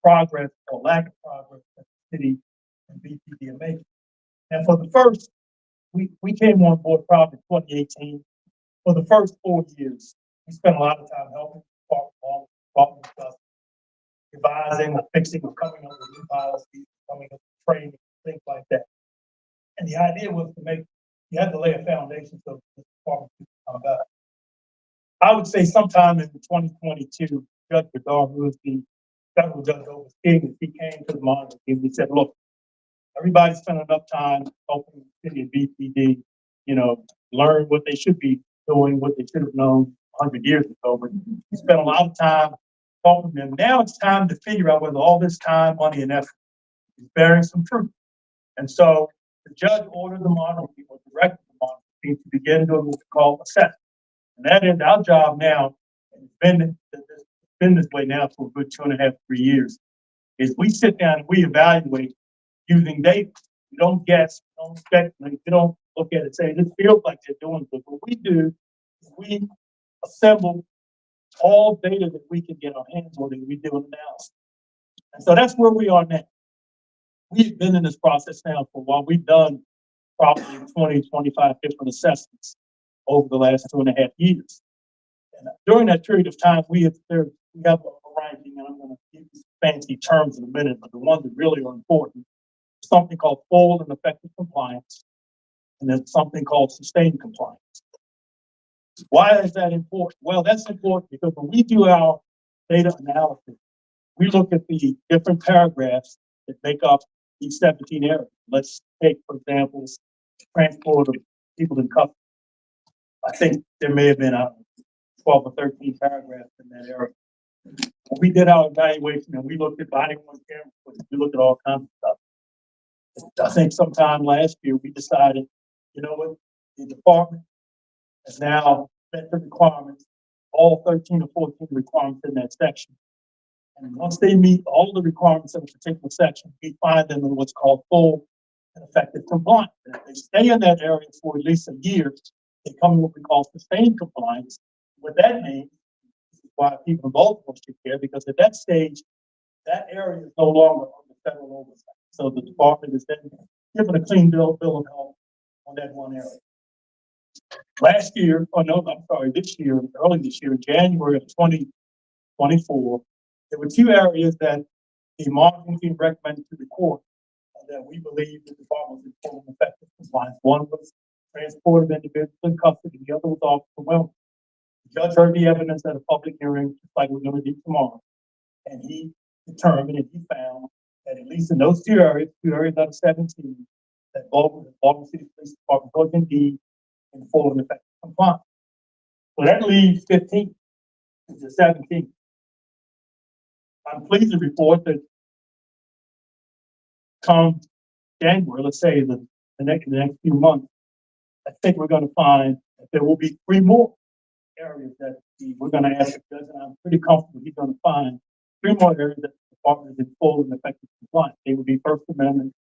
progress or lack of progress that the city and BPD are making. And for the first, we came on board probably in 2018. For the first 4 years, we spent a lot of time helping department stuff, revising, or fixing, or coming up with new policies, coming up with training, things like that. And the idea was to make, you had to lay a foundation so the department could come about. I would say sometime in 2022, Judge Bedard, who was the federal judge overseeing, he came to the monitoring team. He said, look, everybody spent enough time helping the city of BPD, learn what they should be doing, what they should have known 100 years ago. But we spent a lot of time talking to them. Now it's time to figure out whether all this time, money, and effort is bearing some fruit. And so the judge ordered the monitoring team, or directed the monitoring team to begin doing what we call assessment. And that is our job now, and it's been this way now for a good 2.5, 3 years, is we sit down and we evaluate using data. We don't guess, we don't speculate, we don't look at it and say, this feels like they're doing good. What we do is we assemble all data that we can get our hands on and we do an analysis. And so that's where we are now. We've been in this process now for a while. We've done probably 20, 25 different assessments over the last 2.5 years. And during that period of time, we have a ranking, and I'm going to give you some fancy terms in a minute, but the ones that really are important, something called full and effective compliance, and then something called sustained compliance. Why is that important? Well, that's important because when we do our data analysis, we look at the different paragraphs that make up these 17 areas. Let's take, for example, transport of people in custody. I think there may have been 12 or 13 paragraphs in that area. When we did our evaluation and we looked at body worn camera footage, we looked at all kinds of stuff. I think sometime last year we decided, you know what, the department has now met the requirements, all 13 or 14 requirements in that section. And once they meet all the requirements in a particular section, we find them in what's called full and effective compliance. And if they stay in that area for at least a year, they come in what we call sustained compliance. What that means is why people in Baltimore should care, because at that stage, that area is no longer under federal oversight. So the department is then given a clean bill of health on that one area. This year, early this year, in January of 2024, there were 2 areas that the monitoring team recommended to the court that we believe the department was in full and effective compliance. One was transport of individuals in custody, the other was officer wellness. The judge heard the evidence at a public hearing, just like we're going to do tomorrow, and he determined and he found that at least in those 2 areas out of 17, that Baltimore City Police Department was indeed in full and effective compliance. So that leaves 15 to 17. I'm pleased to report that come January, let's say the next few months, I think we're going to find that there will be 3 more areas that we're going to ask the judge, and I'm pretty comfortable he's going to find 3 more areas that the department is in full and effective compliance. They would be First Amendment,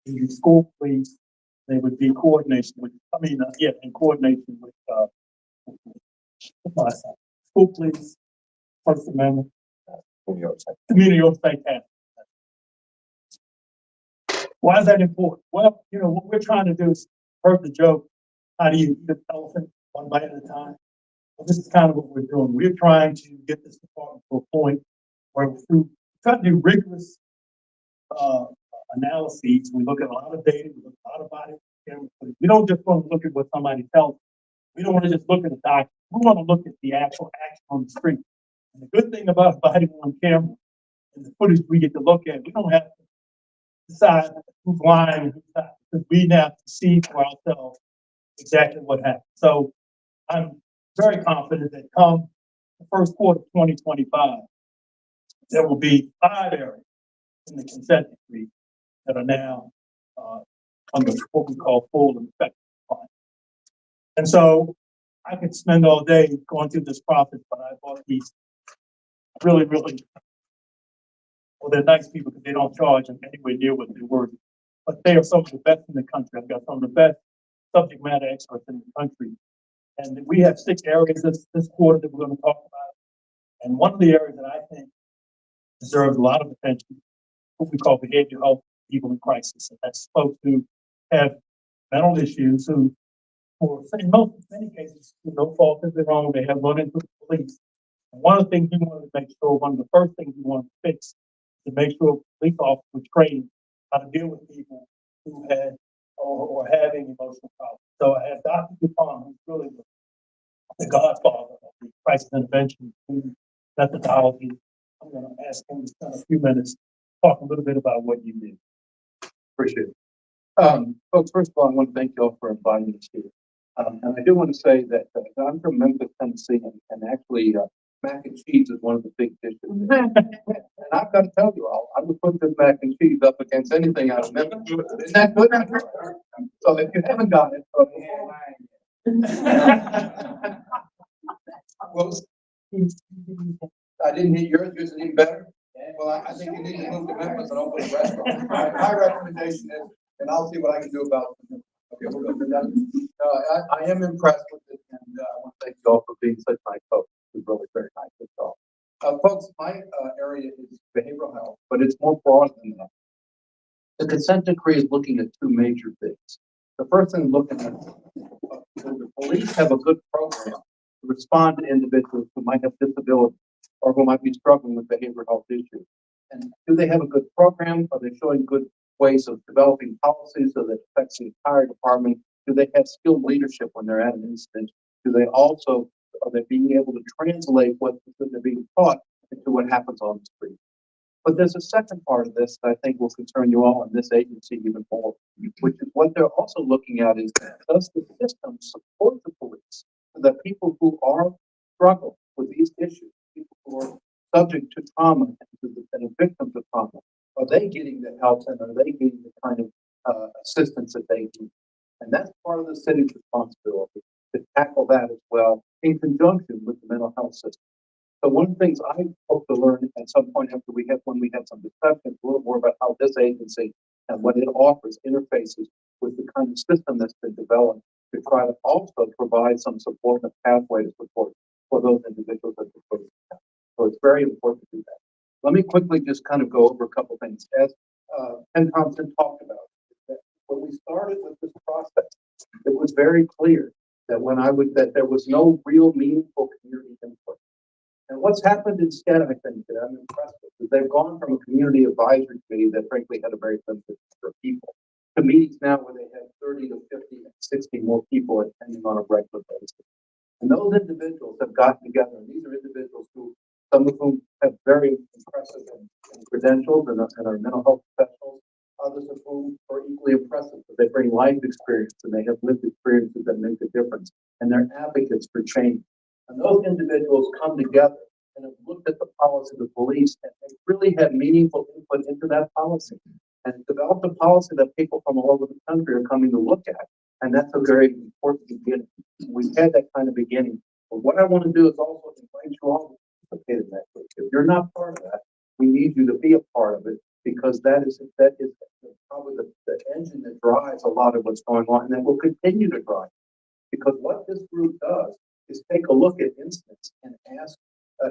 they would be school police, they would be coordination with, in coordination with school police, First Amendment, community oversight task. Why is that important? Well, what we're trying to do is, heard the joke, how do you eat an elephant one bite at a time? Well, this is kind of what we're doing. We're trying to get this department to a point where we try to do rigorous analyses. We look at a lot of data, we look at a lot of body camera footage. We don't just want to look at what somebody tells us. We don't want to just look at a document. We want to look at the actual action on the street. And the good thing about body on camera and the footage we get to look at, we don't have to decide who's lying and who's not, because we now have to see for ourselves exactly what happened. So I'm very confident that come the first quarter of 2025, there will be 5 areas in the consent decree that are now under what we call full and effective compliance. And so I could spend all day going through this process, but I bought these really, well, they're nice people because they don't charge them anywhere near what they're worth. But they are some of the best in the country. I've got some of the best subject matter experts in the country. And we have 6 areas this quarter that we're going to talk about. And one of the areas that I think deserves a lot of attention. What we call behavioral health people in crisis, and that's folks who have mental issues who, for in most many cases, through no fault of their own, they have run into the police. And one of the things you want to make sure, one of the first things you want to fix, is to make sure police officers were trained how to deal with people who had or having emotional problems. So I have Dr. Dupont, who's really the godfather of the crisis intervention methodology. I'm going to ask him to spend a few minutes talk a little bit about what you do. Appreciate it. Folks, first of all, I want to thank you all for inviting us here. And I do want to say that I'm from Memphis, Tennessee, and actually mac and cheese is one of the big dishes. And I've got to tell you all, I would put this mac and cheese up against anything out of Memphis. Isn't that good? So if you haven't got it, well, I didn't hear yours. Yours is even better. Well, I think you need to move to Memphis and open a restaurant. My recommendation is, and I'll see what I can do about it. Okay, we'll go through that. I am impressed with it, and I want to thank you all for being such nice folks. It's really very nice to talk. Folks, my area is behavioral health, but it's more broad than that. The consent decree is looking at two major things. The first thing looking at the police have a good program to respond to individuals who might have disabilities or who might be struggling with behavioral health issues. And do they have a good program? Are they showing good ways of developing policies so that it affects the entire department? Do they have skilled leadership when they're at an incident? Do they also, are they being able to translate what they're being taught into what happens on the street? But there's a second part of this that I think will concern you all in this agency even more, which is what they're also looking at is, does the system support the police so that people who are struggling with these issues, people who are subject to trauma and victims of trauma, are they getting the help and are they getting the kind of assistance that they need? And that's part of the city's responsibility to tackle that as well in conjunction with the mental health system. So one of the things I hope to learn at some point after when we have some discussions, a little more about how this agency and what it offers interfaces with the kind of system that's been developed to try to also provide some support and a pathway to support for those individuals that are supposed to have. So it's very important to do that. Let me quickly just kind of go over a couple of things. As Ken Thompson talked about, that when we started with this process, it was very clear that that there was no real meaningful community input. And what's happened instead, I think, that I'm impressed with, is they've gone from a community advisory committee that frankly had a very limited number of people to meetings now where they have 30 to 50 and 60 more people attending on a regular basis. And those individuals have gotten together, and these are individuals who, some of whom have very impressive credentials and are mental health professionals, others of whom are equally impressive, but they bring life experience and they have lived experiences that make a difference, and they're advocates for change. And those individuals come together and have looked at the policy of the police and they really had meaningful input into that policy and developed a policy that people from all over the country are coming to look at. And that's a very important beginning. We've had that kind of beginning. But what I want to do is also invite you all to participate in that. If you're not part of that, we need you to be a part of it because that is probably the engine that drives a lot of what's going on and that will continue to drive. Because what this group does is take a look at incidents and ask,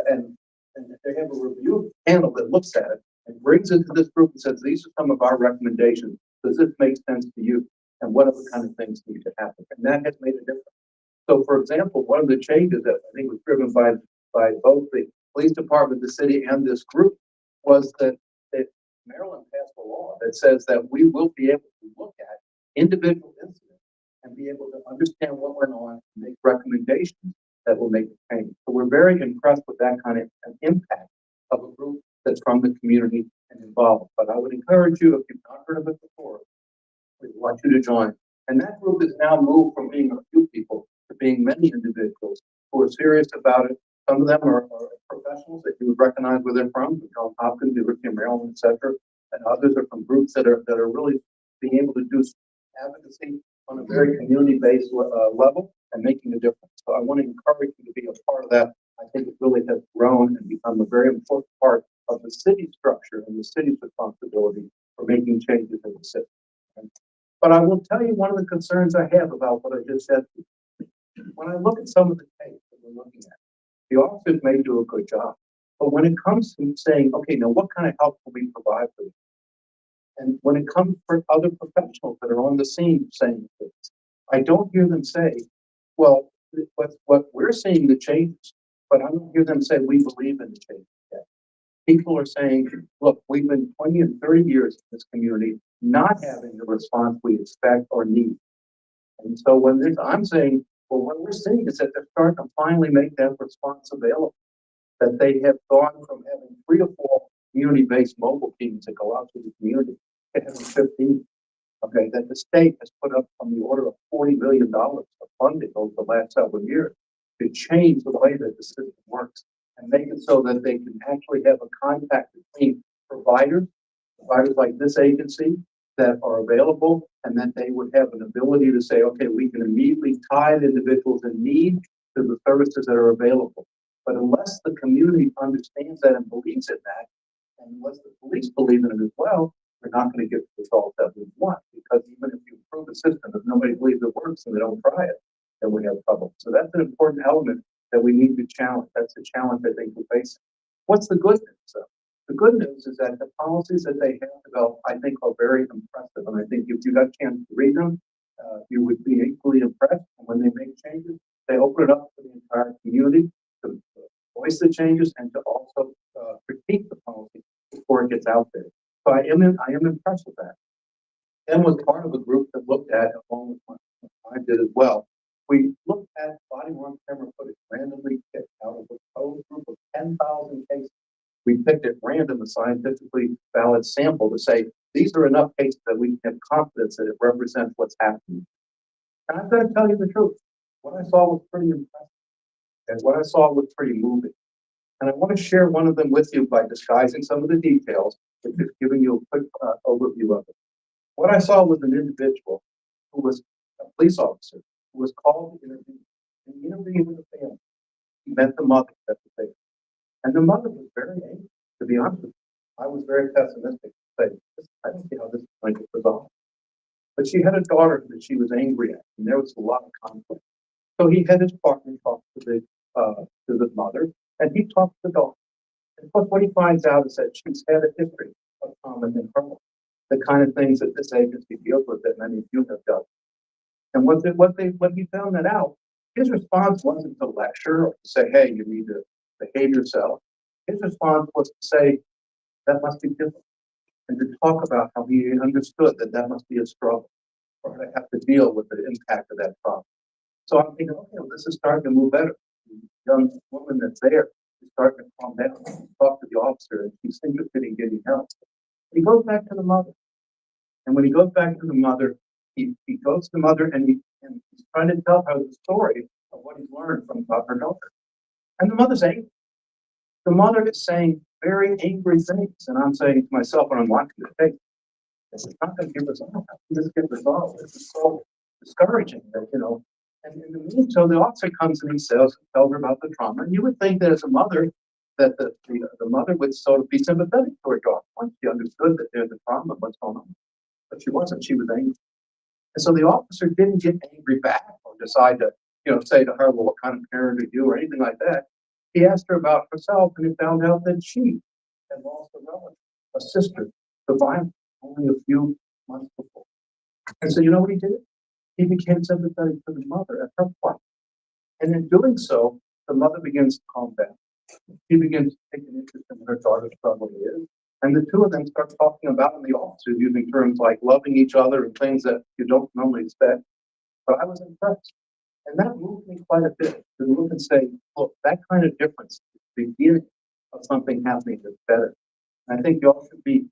and they have a review panel that looks at it and brings it to this group and says, these are some of our recommendations. Does this make sense to you? And what other kind of things need to happen? And that has made a difference. So, for example, one of the changes that I think was driven by both the police department, the city, and this group was that Maryland passed a law that says that we will be able to look at individual incidents and be able to understand what went on and make recommendations that will make a change. So we're very impressed with that kind of an impact of a group that's from the community and involved. But I would encourage you, if you've not heard of it before, we want you to join. And that group has now moved from being a few people to being many individuals who are serious about it. Some of them are professionals that you would recognize where they're from, Johns Hopkins, University of Maryland, etc. And others are from groups that are really being able to do advocacy on a very community-based level and making a difference. So I want to encourage you to be a part of that. I think it really has grown and become a very important part of the city structure and the city's responsibility for making changes in the city. But I will tell you one of the concerns I have about what I just said. When I look at some of the tapes that we're looking at, the officers may do a good job. But when it comes to saying, okay, now what kind of help can we provide for you? And when it comes for other professionals that are on the scene saying things, I don't hear them say, well, what we're seeing the changes, but I don't hear them say we believe in the change yet. People are saying, look, we've been 20 and 30 years in this community not having the response we expect or need. And so when this, I'm saying, well, what we're seeing is that they're starting to finally make that response available. That they have gone from having 3 to 4 community-based mobile teams that go out to the community to having 15. Okay, that the state has put up on the order of $40 million of funding over the last several years to change the way that the system works and make it so that they can actually have a contact between providers like this agency that are available, and that they would have an ability to say, okay, we can immediately tie the individuals in need to the services that are available. But unless the community understands that and believes in that, and unless the police believe in it as well, we're not going to get the results that we want. Because even if you improve a system, if nobody believes it works and they don't try it, then we have trouble. So that's an important element that we need to challenge. That's a challenge I think we're facing. What's the good news, though? The good news is that the policies that they have developed, I think, are very impressive. And I think if you got a chance to read them, you would be equally impressed. And when they make changes, they open it up to the entire community to voice the changes and to also critique the policy before it gets out there. So I am impressed with that. And was part of a group that looked at, along with I did as well. We looked at body worn camera footage randomly picked out of a total group of 10,000 cases. We picked at random a scientifically valid sample to say these are enough cases that we can have confidence that it represents what's happening. And I'm going to tell you the truth. What I saw was pretty impressive, and what I saw was pretty moving. And I want to share one of them with you by disguising some of the details, but just giving you a quick overview of it. What I saw was an individual who was a police officer who was called to intervene. And he intervened with the family. He met the mother at the face. And the mother was very angry, to be honest with you. I was very pessimistic to say, I don't see how this is going to resolve. But she had a daughter that she was angry at, and there was a lot of conflict. So he had his partner talk to the mother, and he talked to the daughter. And what he finds out is that she's had a history of trauma in her life, the kind of things that this agency deals with that many of you have done. And when he found that out, his response wasn't to lecture or to say, hey, you need to behave yourself. His response was to say, that must be difficult. And to talk about how he understood that that must be a struggle, or to have to deal with the impact of that problem. So I'm thinking, okay, well, this is starting to move better. The young woman that's there is starting to calm down, talk to the officer, and she's interested in getting help. He goes back to the mother. And when he goes back to the mother, he goes to the mother and he's trying to tell her the story of what he's learned from her daughter. And the mother's angry. The mother is saying very angry things. And I'm saying to myself when I'm watching the tape, this is not going to get resolved. How can this get resolved? This is so discouraging that, you know. And in the meantime, so the officer comes and he tells her about the trauma. And you would think that as a mother, that the mother would sort of be sympathetic to her daughter once she understood that there's a trauma, what's going on. But she wasn't. She was angry. And so the officer didn't get angry back or decide to, you know, say to her, well, what kind of parent are you or anything like that. He asked her about herself, and he found out that she had lost a relative, a sister, to violence only a few months before. And so you know what he did? He became sympathetic to the mother at her plight. And in doing so, the mother begins to calm down. She begins to take an interest in what her daughter's struggle is. And the two of them start talking about in the office using terms like loving each other and things that you don't normally expect. But I was impressed. And that moved me quite a bit to look and say, look, that kind of difference is the beginning of something happening that's better. And I think you all should be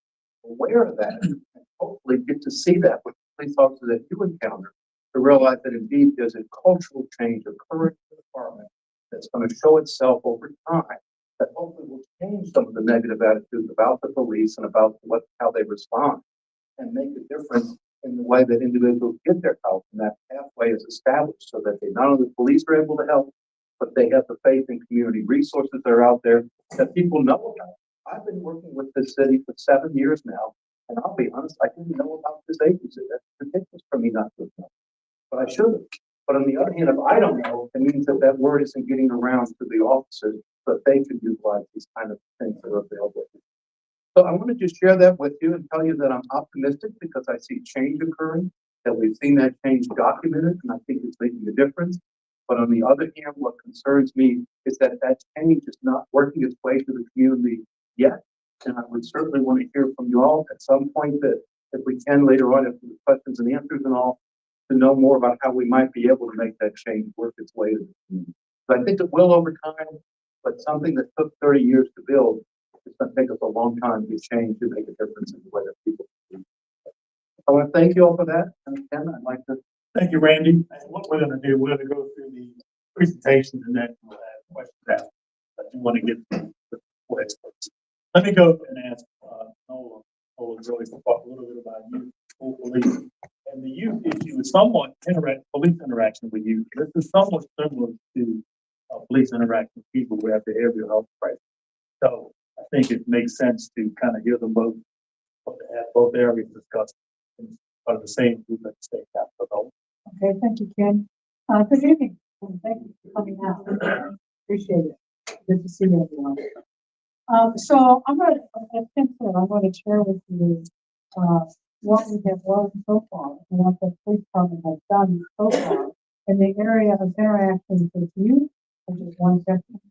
aware of that and hopefully get to see that with police officers that you encounter to realize that indeed there's a cultural change occurring in the department that's going to show itself over time that hopefully will change some of the negative attitudes about the police and about how they respond and make a difference in the way that individuals get their help. And that pathway is established so that they not only the police are able to help, but they have the faith in community resources that are out there that people know about. I've been working with this city for 7 years now, and I'll be honest, I didn't know about this agency. That's ridiculous for me not to know, but I should have. But on the other hand, if I don't know, it means that that word isn't getting around to the officers, so that they can utilize these kind of things that are available. So I want to just share that with you and tell you that I'm optimistic because I see change occurring, that we've seen that change documented, and I think it's making a difference. But on the other hand, what concerns me is that that change is not working its way to the community yet. And I would certainly want to hear from you all at some point that if we can later on, if there's questions and answers and all, to know more about how we might be able to make that change work its way to the community. So I think it will over time, but something that took 30 years to build, it's going to take us a long time to change to make a difference in the way that people do. I want to thank you all for that. And again, I'd like to. Thank you, Randy. And what we're gonna do, we're gonna go through the presentation and then we'll have questions after. But you want to get the experts. Let me go and ask, Nola, really to talk a little bit about youth, school police. And the youth issue is somewhat police interaction with youth. This is somewhat similar to police interaction with people who have the behavioral health crisis. So I think it makes sense to kind of hear them both, have both areas discussed as part of the same group at the same time. So, Okay, thank you, Ken. Good evening, and thank you for coming out. Appreciate it. Good to see everyone. So I'm going to, as Ken said, I'm going to share with you what we have learned so far and what the police department has done so far in the area of interactions with youth, which is one section,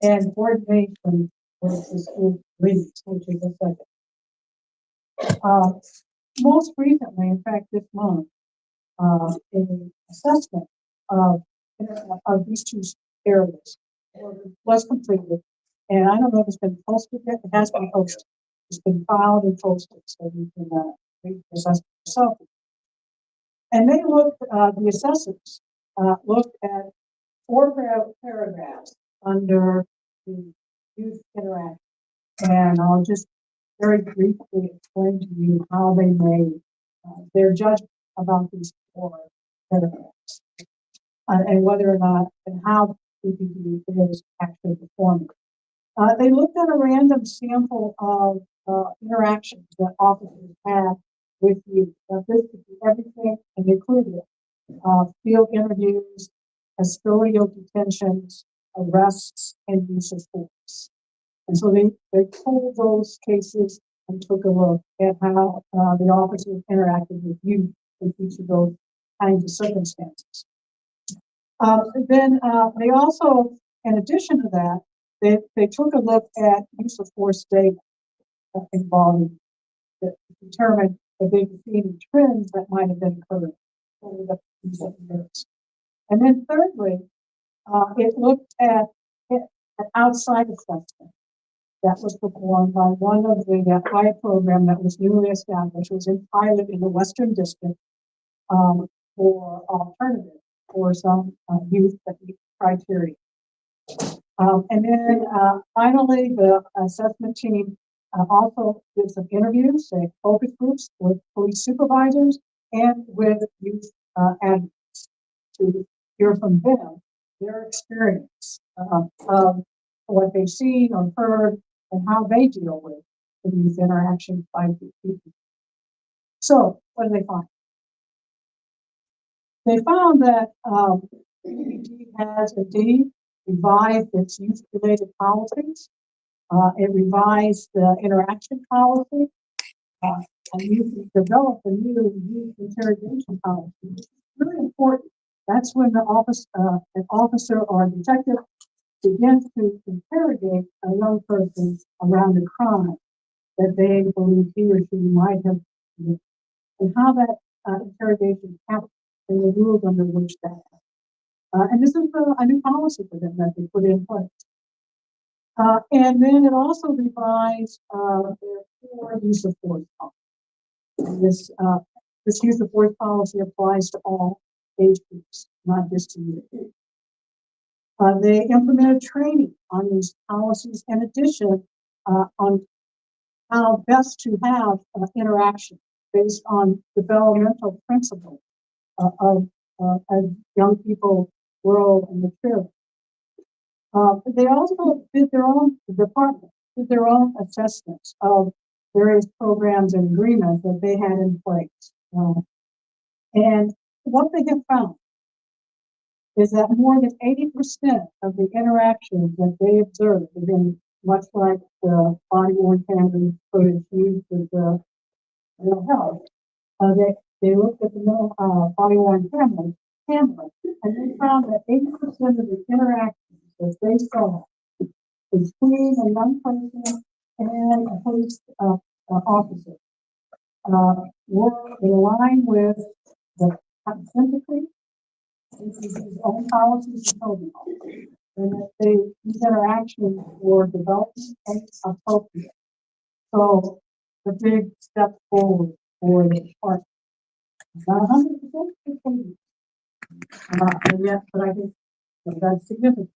and coordination with the school police, which is a second. Most recently, in fact, this month, an assessment of these two areas was completed. And I don't know if it's been posted yet. It has been posted. It's been filed and posted, so you can read the assessment yourself. And they looked, the assessors looked at four paragraphs under the youth interaction. And I'll just very briefly explain to you how they made their judgment about these four paragraphs and whether or not and how PPD is actually performing. They looked at a random sample of interactions that officers had with youth. This could be everything and included field interviews, custodial detentions, arrests, and use of force. And so they pulled those cases and took a look at how the officers interacted with youth in each of those kinds of circumstances. Then they also, in addition to that, they took a look at use of force data involving to determine if they could see any trends that might have been occurring over the recent years. And then thirdly, it looked at an outside assessment that was performed by one of the pilot program that was newly established. It was in pilot in the Western District for alternative for some youth that meet criteria. And then finally, the assessment team also did some interviews, focus groups with police supervisors and with youth advocates to hear from them their experience of what they've seen or heard and how they deal with these interactions by people. So, what did they find? They found that PPD has indeed revised its youth-related policies. It revised the interaction policy. And youth developed a new youth interrogation policy. It's really important. That's when the an officer or a detective begins to interrogate a young person around a crime that they believe he or she might have committed, and how that interrogation happens and the rules under which that happens. And this is a new policy for them that they put in place. And then it also revised their core use of force policy. This use of force policy applies to all age groups, not just to youth. They implemented training on these policies in addition on how best to have interaction based on developmental principles of as young people grow and mature. They also did their own department, did their own assessments of various programs and agreements that they had in place. And what they have found is that more than 80% of the interactions that they observed, again, much like the body worn cameras footage used with the mental health, they looked at the body worn camera, and they found that 80% of the interactions that they saw between a young person and a police officer were in line with the sympathy, his own policies and protocols, and that these interactions were developed and appropriate. So the big step forward for the department. Not 100%, and yet, but I think that's significant.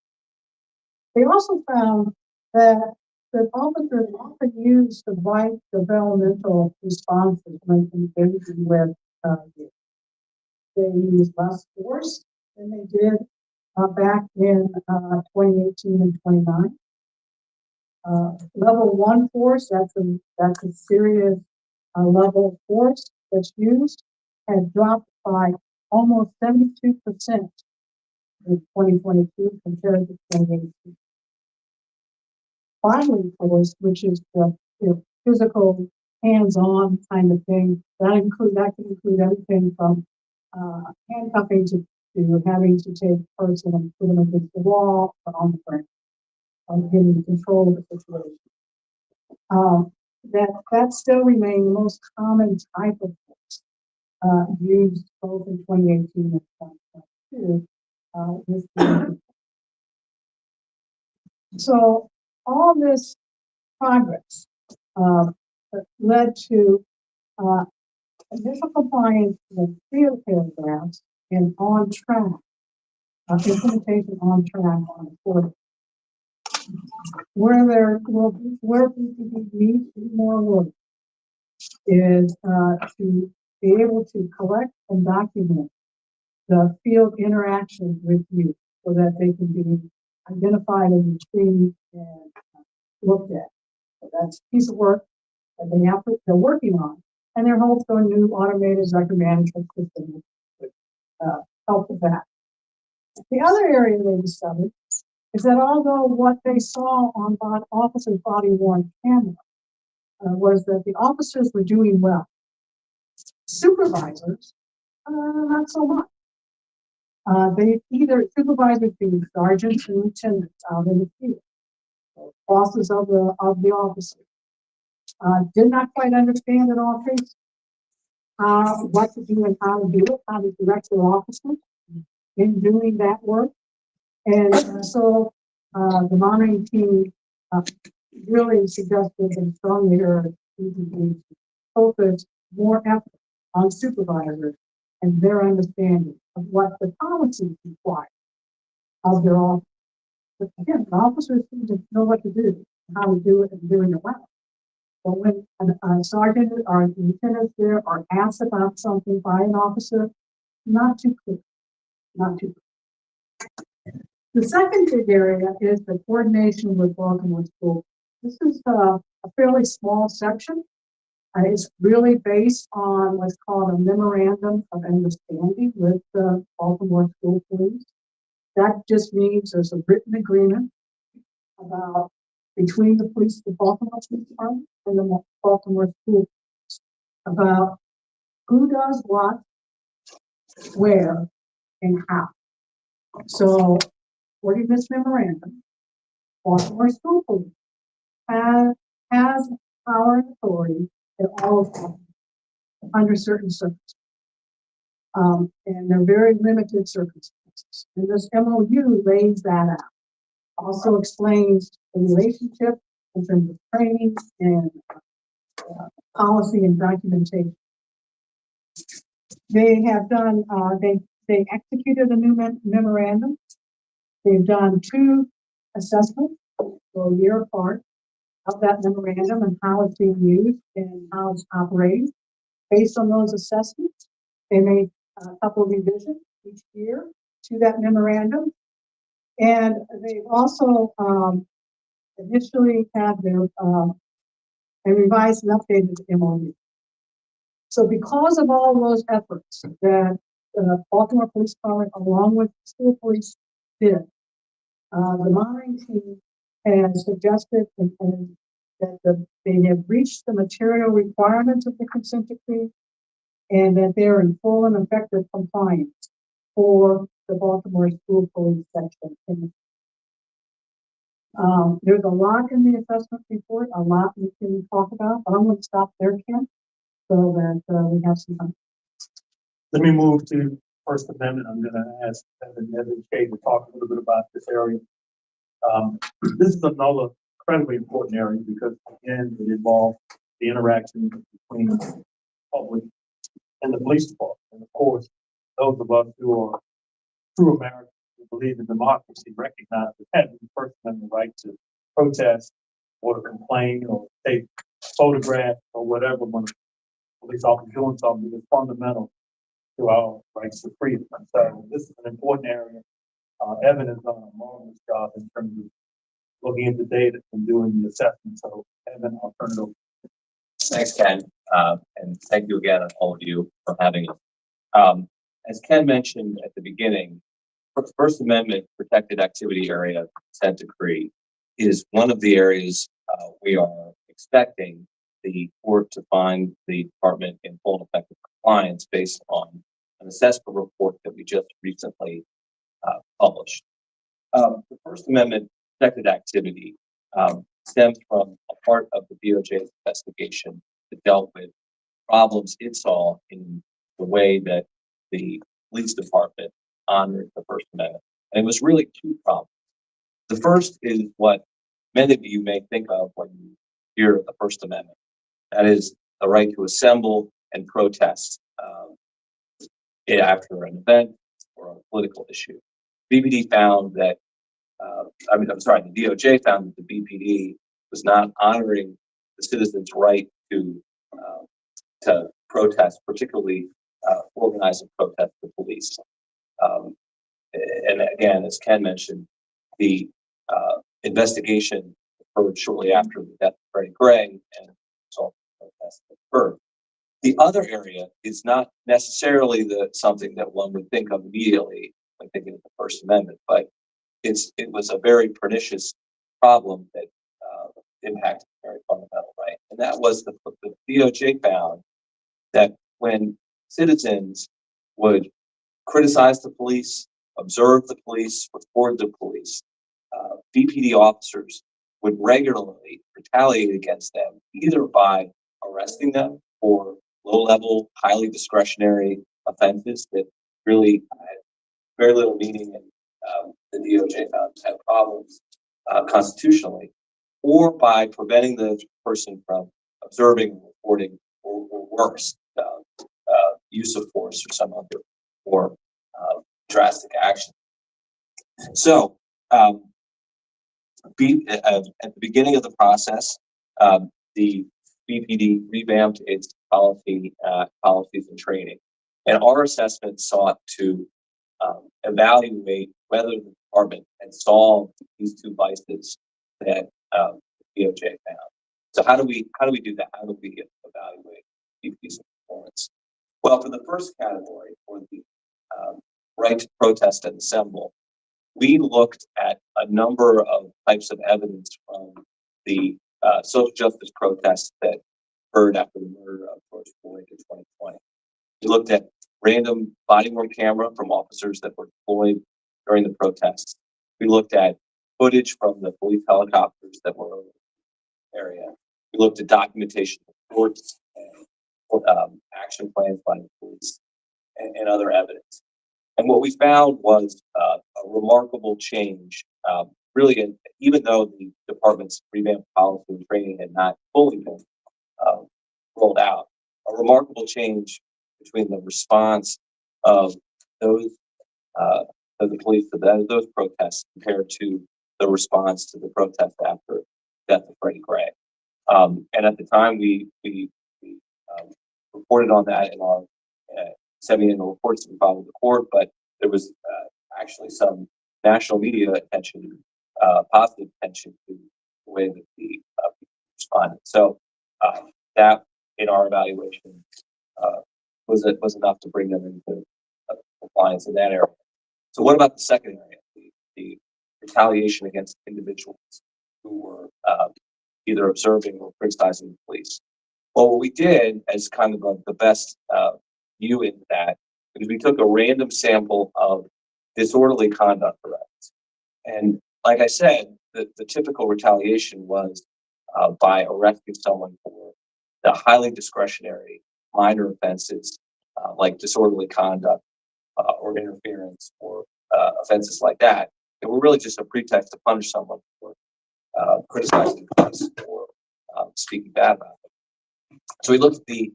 They also found that officers often use the right developmental responses when engaging with youth. They use less force than they did back in 2018 and 29. Level 1 force, that's a serious level of force that's used, had dropped by almost 72% in 2022 compared to 2018. Bodily force, which is the physical, hands-on kind of thing, that can include everything from handcuffing to having to take a person and put them against the wall or on the ground, getting control of the situation. That still remains the most common type of force used both in 2018 and 2022. So all this progress led to initial compliance with field paragraphs and on track, implementation on track on the portal. Where PPD needs to do more work is to be able to collect and document the field interactions with you so that they can be identified and retrieved and looked at. So that's a piece of work that they're working on, and they're also a new automated record management system that help with that. The other area they discovered is that although what they saw on officers' body-worn camera was that the officers were doing well, supervisors, not so much. They either supervisors being sergeants and lieutenants out in the field, bosses of the officers, did not quite understand in all cases what to do and how to do it, how to direct their officers in doing that work. And so the monitoring team really suggested and strongly urged PPD to focus more effort on supervisors and their understanding of what the policies require of their office. But again, the officers seem to know what to do, how to do it, and doing it well. But when a sergeant or lieutenant there are asked about something by an officer, not too clear, not too clear. The second big area is the coordination with Baltimore School. This is a fairly small section. It's really based on what's called a memorandum of understanding with the Baltimore School Police. That just means there's a written agreement about between the Baltimore Police Department and the Baltimore School Police about who does what, where, and how. So, according to this memorandum, Baltimore School Police has power and authority in all of them under certain circumstances. And they're very limited circumstances. And this MOU lays that out. Also explains the relationship in terms of training and policy and documentation. They have done, they executed a new memorandum. They've done 2 assessments for a year apart of that memorandum and how it's being used and how it's operating. Based on those assessments, they made a couple of revisions each year to that memorandum. And they've also initially had their a revised and updated MOU. So because of all those efforts that Baltimore Police Department, along with school police, did. The monitoring team has suggested that they have reached the material requirements of the consent decree and that they're in full and effective compliance for the Baltimore School Police section. There's a lot in the assessment report, a lot we can talk about, but I'm going to stop there, Ken, so that we have some time. Let me move to First Amendment. I'm gonna ask Evan Shea to talk a little bit about this area. This is another incredibly important area because again, it involves the interaction between the public and the police department. And of course, those of us who are true Americans who believe in democracy recognize that having the First Amendment right to protest or to complain or take photographs or whatever when a police officer is doing something is fundamental to our rights to freedom. And so this is an important area. Evan has done a marvelous job in terms of looking at the data and doing the assessment. So Evan, I'll turn it over. Thanks, Ken. And thank you again, all of you, for having us. As Ken mentioned at the beginning, the First Amendment protected activity area consent decree is one of the areas we are expecting the court to find the department in full and effective compliance based on an assessment report that we just recently published. The First Amendment protected activity stems from a part of the DOJ's investigation that dealt with problems it saw in the way that the police department honored the First Amendment. And it was really two problems. The first is what many of you may think of when you hear the First Amendment. That is the right to assemble and protest after an event or a political issue. BPD found that, the DOJ found that the BPD was not honoring the citizens' right to protest, particularly organize and protest the police. And again, as Ken mentioned, the investigation occurred shortly after the death of Freddie Gray and resulted in protests that occurred. The other area is not necessarily something that one would think of immediately when thinking of the First Amendment, but it was a very pernicious problem that impacted a very fundamental right. And that was the DOJ found that when citizens would criticize the police, observe the police, report the police, BPD officers would regularly retaliate against them, either by arresting them for low-level, highly discretionary offenses that really had very little meaning, and the DOJ found had problems constitutionally, or by preventing the person from observing, reporting, or worse, use of force or some other more drastic action. So, at the beginning of the process, the BPD revamped its policies and training, and our assessment sought to evaluate whether the department had solved these two vices that DOJ found. So how do we do that? How do we evaluate BPD's performance? Well, for the first category, for the right to protest and assemble, we looked at a number of types of evidence from the social justice protests that occurred after the murder of George Floyd in 2020. We looked at random body-worn camera from officers that were deployed during the protests. We looked at footage from the police helicopters that were over the area. We looked at documentation of reports and action plans by the police and other evidence. And what we found was a remarkable change, really, even though the department's revamped policy and training had not fully been rolled out, a remarkable change between the response of those of the police to those protests compared to the response to the protest after the death of Freddie Gray. And at the time, we reported on that in our semi-annual reports that we filed with the court, but there was actually some national media attention, positive attention to the way that the people responded. So that, in our evaluation, was enough to bring them into compliance in that area. So what about the second area, the retaliation against individuals who were either observing or criticizing the police? Well, what we did as kind of the best view into that is we took a random sample of disorderly conduct arrests. And like I said, the typical retaliation was by arresting someone for the highly discretionary minor offenses like disorderly conduct or interference or offenses like that. It were really just a pretext to punish someone for criticizing the police or speaking bad about them. So we looked at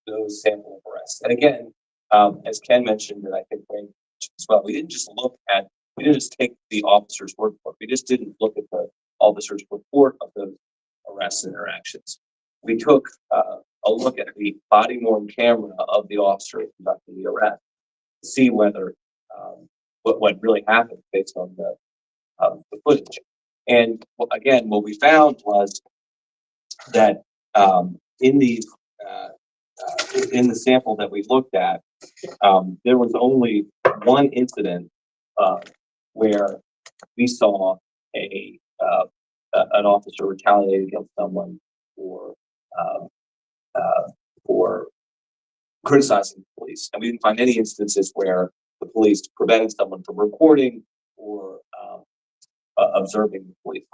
those sample of arrests. And again, as Ken mentioned, and I think Wayne mentioned as well, we didn't just take the officer's word for it. We just didn't look at the officer's report of those arrests and interactions. We took a look at the body worn camera of the officer conducting the arrest to see whether what really happened based on the footage. And again, what we found was that in the sample that we looked at, there was only one incident where we saw an officer retaliate against someone for criticizing the police, and we didn't find any instances where the police prevented someone from reporting or observing the police.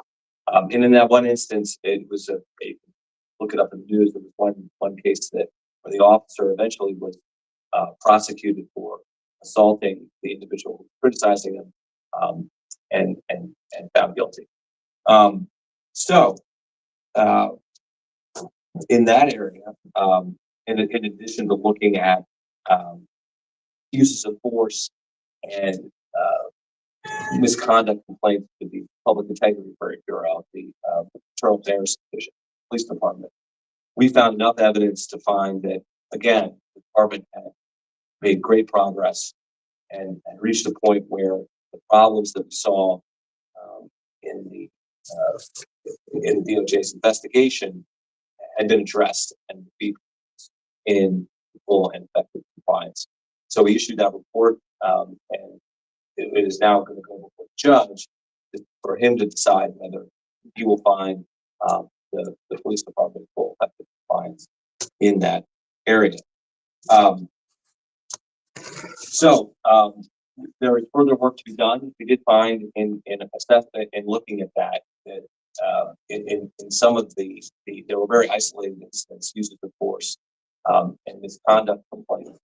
And in that one instance, it was look it up in the news. There was one case where the officer eventually was prosecuted for assaulting the individual who was criticizing him, and found guilty. So in that area, in addition to looking at uses of force and misconduct complaints to the Public Integrity Bureau, the Internal Affairs Division, Police Department, we found enough evidence to find that, again, the department had made great progress and reached a point where the problems that we saw in the DOJ's investigation had been addressed and be in full and effective compliance. So we issued that report, and it is now going to go before the judge for him to decide whether he will find the police department full effective compliance in that area. There is further work to be done. We did find in assessment and looking at that in some of there were very isolated incidents, uses of force, and misconduct complaints,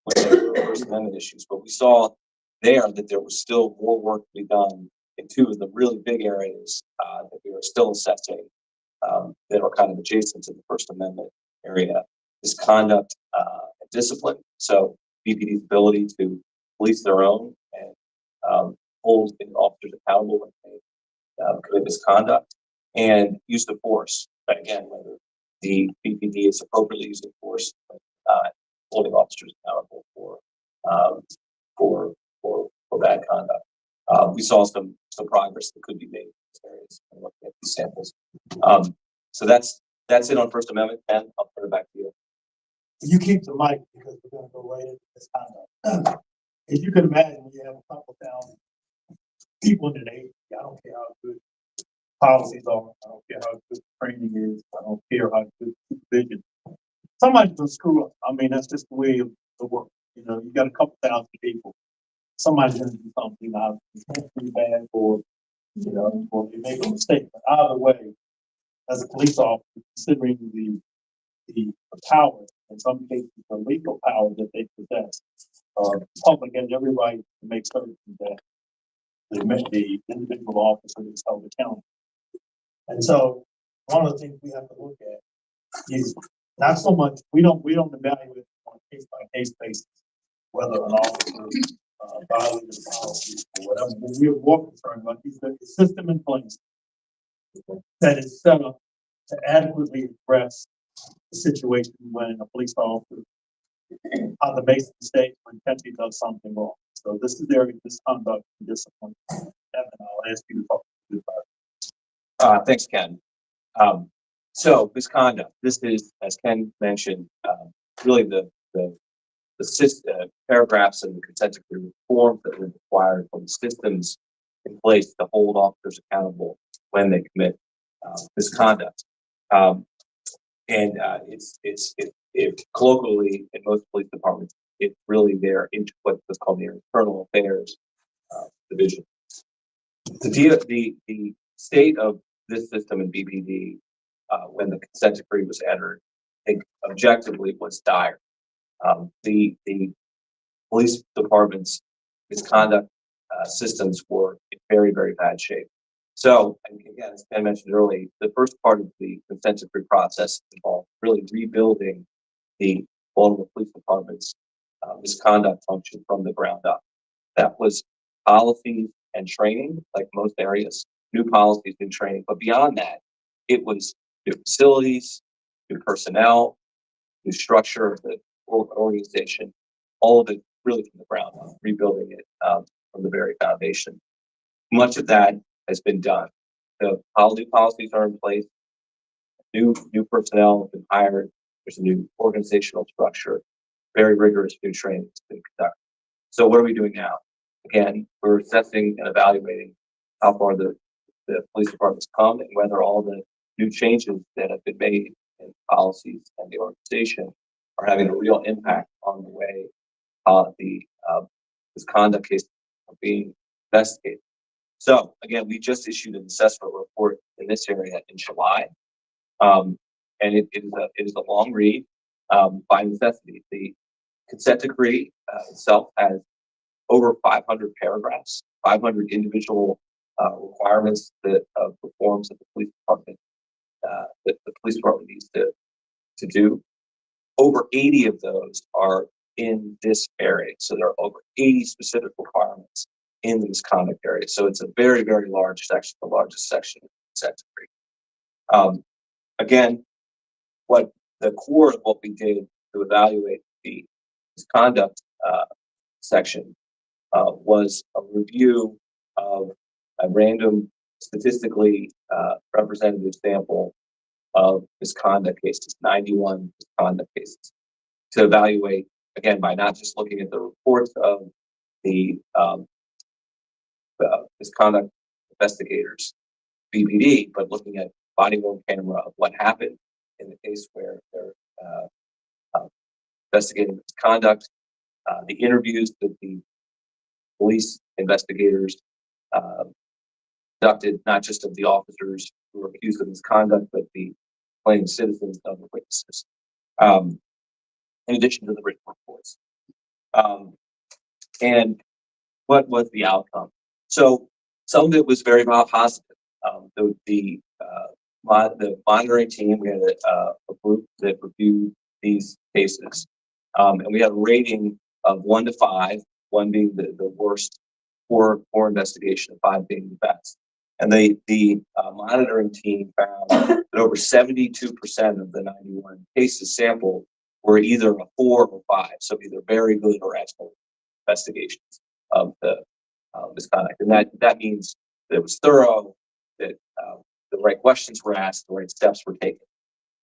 with the First Amendment issues. But we saw there that there was still more work to be done in two of the really big areas that we are still assessing that are kind of adjacent to the First Amendment area: misconduct and discipline. So BPD's ability to police their own and hold officers accountable when they commit misconduct, and use of force. But again, whether the BPD is appropriately using force, holding officers accountable for bad conduct. We saw some progress that could be made in these areas and looking at these samples. So that's it on First Amendment. And I'll turn it back to you. You keep the mic because we're going to go right into this conduct. As you can imagine, you have a couple thousand people in the agency. I don't care how good policies are. I don't care how good training is. I don't care how good supervision. Somebody's gonna screw up. I mean, that's just the way of the work. You know, you got a couple thousand people. Somebody's gonna do something pretty bad, or or you make a mistake. But either way, as a police officer, considering the power, in some cases, the legal power that they possess, the public has every right to make certain that the individual officer is held accountable. And so, one of the things we have to look at is not so much we don't evaluate on a case by case basis whether an officer violated the policy or whatever. But we're more concerned about the system in place that is set up to adequately address the situation when a police officer either makes a mistake or intentionally does something wrong. So this is area misconduct and discipline. Evan, I'll ask you to talk about it. Thanks, Ken. So misconduct. This is, as Ken mentioned, really the paragraphs in the consent decree forms that were required from systems in place to hold officers accountable when they commit misconduct. It's colloquially in most police departments, it's really what's called the internal affairs division. The state of this system in BPD when the consent decree was entered, I think objectively was dire. The police department's misconduct systems were in very, very bad shape. So, and again, as Ken mentioned earlier, the first part of the consent decree process involved really rebuilding the Baltimore Police Department's misconduct function from the ground up. That was policies and training, like most areas, new policies and training. But beyond that, it was new facilities, new personnel, new structure of the organization, all of it really from the ground up, rebuilding it from the very foundation. Much of that has been done. The new policies are in place, new personnel have been hired, there's a new organizational structure, very rigorous new training has been conducted. So what are we doing now? Again, we're assessing and evaluating how far the police department's come and whether all the new changes that have been made in policies and the organization are having a real impact on the way the misconduct cases are being investigated. So again, we just issued an assessment report in this area in July, and it is a long read by necessity. The consent decree itself has over 500 paragraphs, 500 individual requirements that performs that the police department needs to do. Over 80 of those are in this area, so there are over 80 specific requirements in the misconduct area. So it's a very, very large section, the largest section of the consent decree. Again, what the core of what we did to evaluate the misconduct section was a review of a random statistically representative sample of misconduct cases, 91 misconduct cases, to evaluate, again, by not just looking at the reports of the misconduct investigators, BPD, but looking at body worn camera of what happened in the case where they're investigating misconduct, the interviews that the police investigators conducted, not just of the officers who were accused of misconduct, but the claimed citizens of the witnesses, in addition to the written reports. And what was the outcome? So some of it was very positive. The monitoring team, we had a group that reviewed these cases, and we had a rating of 1 to 5, 1 being the worst for investigation, and 5 being the best. And the monitoring team found that over 72% of the 91 cases sampled were either a 4 or 5, so either very good or excellent investigations of the misconduct. And that means that it was thorough, that the right questions were asked, the right steps were taken.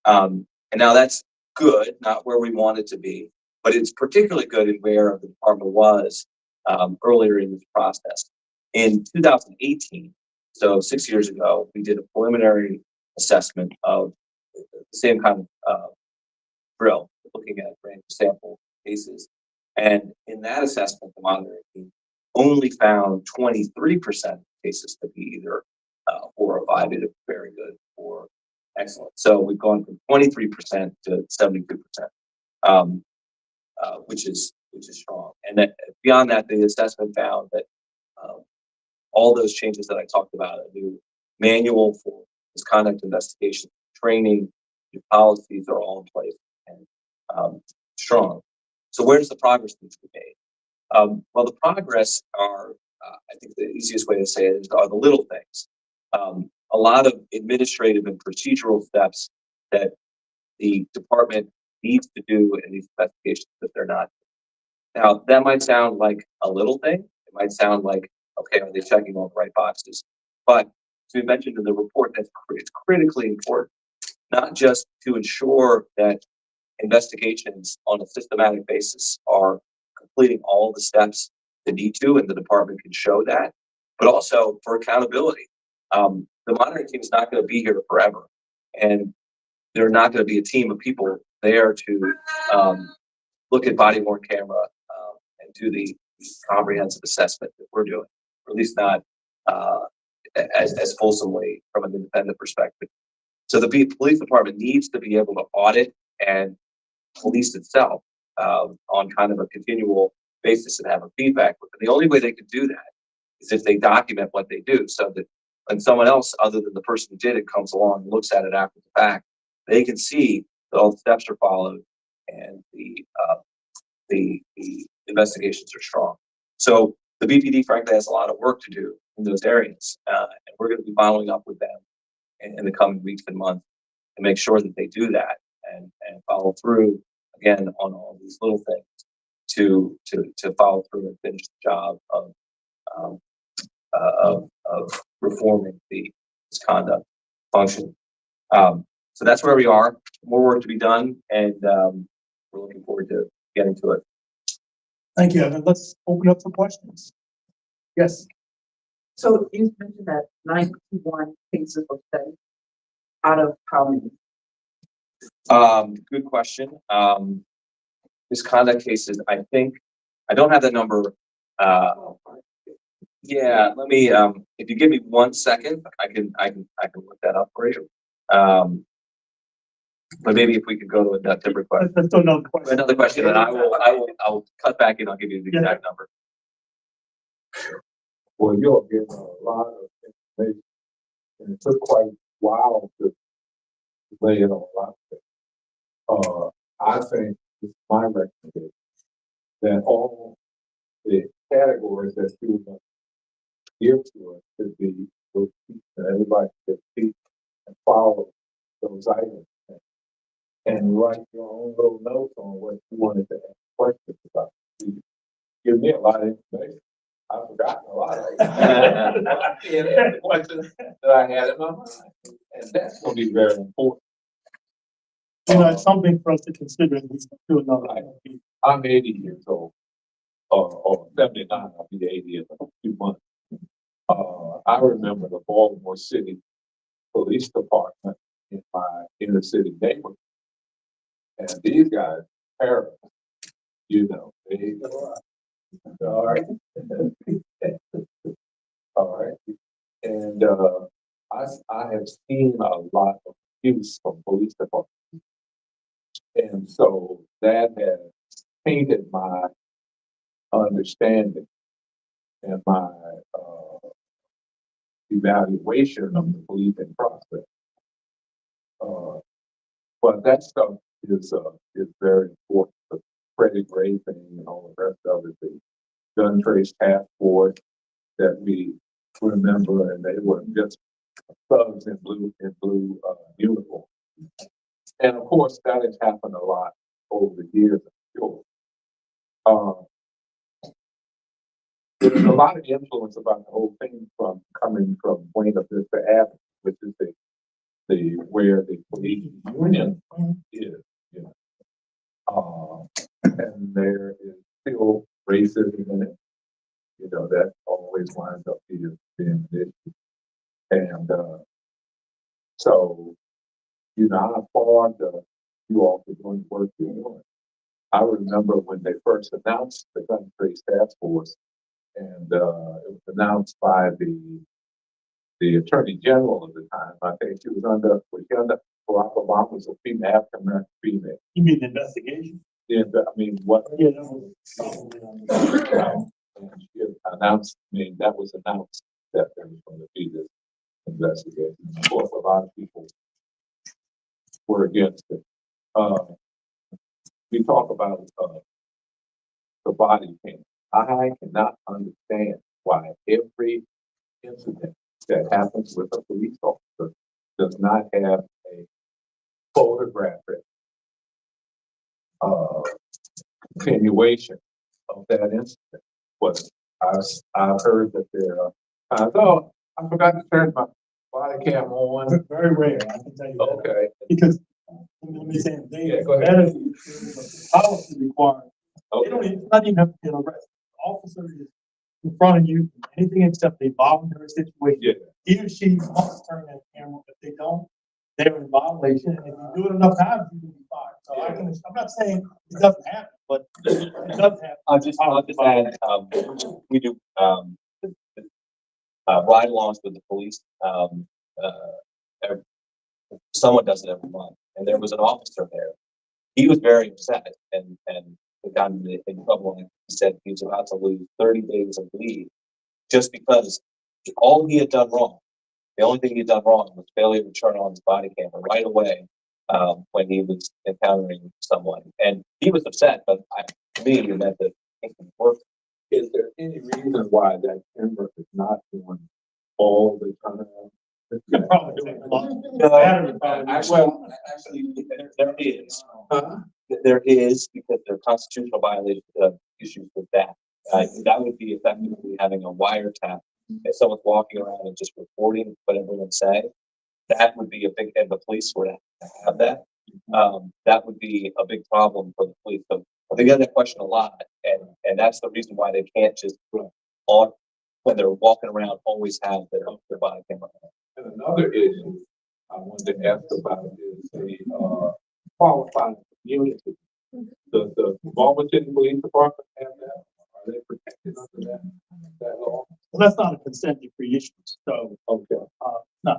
And now that's good, not where we want it to be, but it's particularly good in where the department was earlier in this process. In 2018, so 6 years ago, we did a preliminary assessment of the same kind of drill, looking at random sample cases. And in that assessment, the monitoring team only found 23% of cases to be either 4 or 5, either very good or excellent. So we've gone from 23% to 72%, which is strong. And that beyond that, the assessment found that all those changes that I talked about, a new manual for misconduct investigation, training, new policies are all in place and strong. So where does the progress need to be made? Well, the progress are, I think the easiest way to say it is, are the little things. A lot of administrative and procedural steps that the department needs to do in these investigations that they're not. Now, that might sound like a little thing. It might sound like, okay, are they checking all the right boxes? But as we mentioned in the report, it's critically important, not just to ensure that investigations on a systematic basis are completing all the steps they need to, and the department can show that. But also for accountability, the monitoring team is not going to be here forever, and they're not going to be a team of people there to look at body worn camera and do the comprehensive assessment that we're doing, or at least not as fulsomely from an independent perspective. So the police department needs to be able to audit and police itself on kind of a continual basis and have a feedback loop. And the only way they can do that is if they document what they do, so that when someone else other than the person who did it comes along and looks at it after the fact, they can see that all the steps are followed and the investigations are strong. So the BPD frankly has a lot of work to do in those areas, and we're going to be following up with them in the coming weeks and months to make sure that they do that and follow through again on all these little things to follow through and finish the job of reforming the misconduct function. So that's where we are. More work to be done, and we're looking forward to getting to it. Thank you, Evan. Let's open up for questions. Yes. So you mentioned that 91 cases were studied out of how many? Good question. Misconduct cases, I think, I don't have the number. Yeah, let me, if you give me 1 second, I can look that up for you. But maybe if we could go to a different question. Let's do another question. Another question, and I'll cut back and I'll give you the exact number. Well, you're getting a lot of information, and it took quite a while to lay it on a lot of things. I think it's my recommendation that all the categories that you give to us should be those pieces that everybody should see and follow those items and write your own little notes on what you wanted to ask questions about. You give me a lot of information. I've forgotten a lot of it. And the questions that I had in my mind. And that's going to be very important. You know, it's something for us to consider and we can do another. I'm 80 years old, or 79, I'll be 80 in a few months. I remember the Baltimore City Police Department in my inner city neighborhood. And these guys, parents, you know, they, all right. All right. And I have seen a lot of abuse from police departments. And so that has painted my understanding and my evaluation of the policing process. But that stuff is very important. The credit rating and all the rest of it, the gun trace task force that we remember, and they were just thugs in blue uniform. And of course, that has happened a lot over the years, I'm sure. There's a lot of influence about the whole thing from coming from Buena Vista Avenue, which is the where the police union is, you know. And there is still racism in it. You know, that always winds up being an issue. And so, you know, I applaud you all for doing the work you're doing. I remember when they first announced the gun trace task force, and it was announced by the Attorney General at the time. I think she was under Barack Obama was a female, African American female. You mean the investigation? Yeah, I mean, what? Yeah, that was probably on the- And she announced, I mean, that was announced that there was going to be this investigation. Of course, a lot of people were against it. We talk about the body cam. I cannot understand why every incident that happens with a police officer does not have a photographic continuation of that incident. But I've heard that there are times, oh, I forgot to turn my body cam on. Very rare, I can tell you that. Okay. Because in me saying, they, Yeah, go ahead. that is, policy required. They don't even, not even have to get arrested. The officer is in front of you, anything except a voluntary situation. Yeah. He or she must turn that camera. If they don't, they're in violation. And if you do it enough times, you can be fired. So I'm not saying it doesn't happen, but it does happen. I'll just add, we do, ride-alongs with the police, every- someone does it every month, and there was an officer there. He was very upset and got in trouble, and he said he was about to lose 30 days of leave just because all he had done wrong, the only thing he'd done wrong was failure to turn on his body camera right away, when he was encountering someone, and he was upset, but to me, it meant that it worked. Is there any reason why that camera is not on all the time? Could probably take a lot. Actually, there is. There is, because there are constitutional violation issues with that. That would be effectively having a wiretap. If someone's walking around and just recording what everyone's saying, that would be a big, and the police were to have that. That would be a big problem for the police. So they get that question a lot, and that's the reason why they can't just on when they're walking around always have their body camera on. And another issue I wanted to ask about is the qualified immunity. The volunteer police department have that? Are they protected under that law? Well, that's not a consent decree issue. So, Okay. no,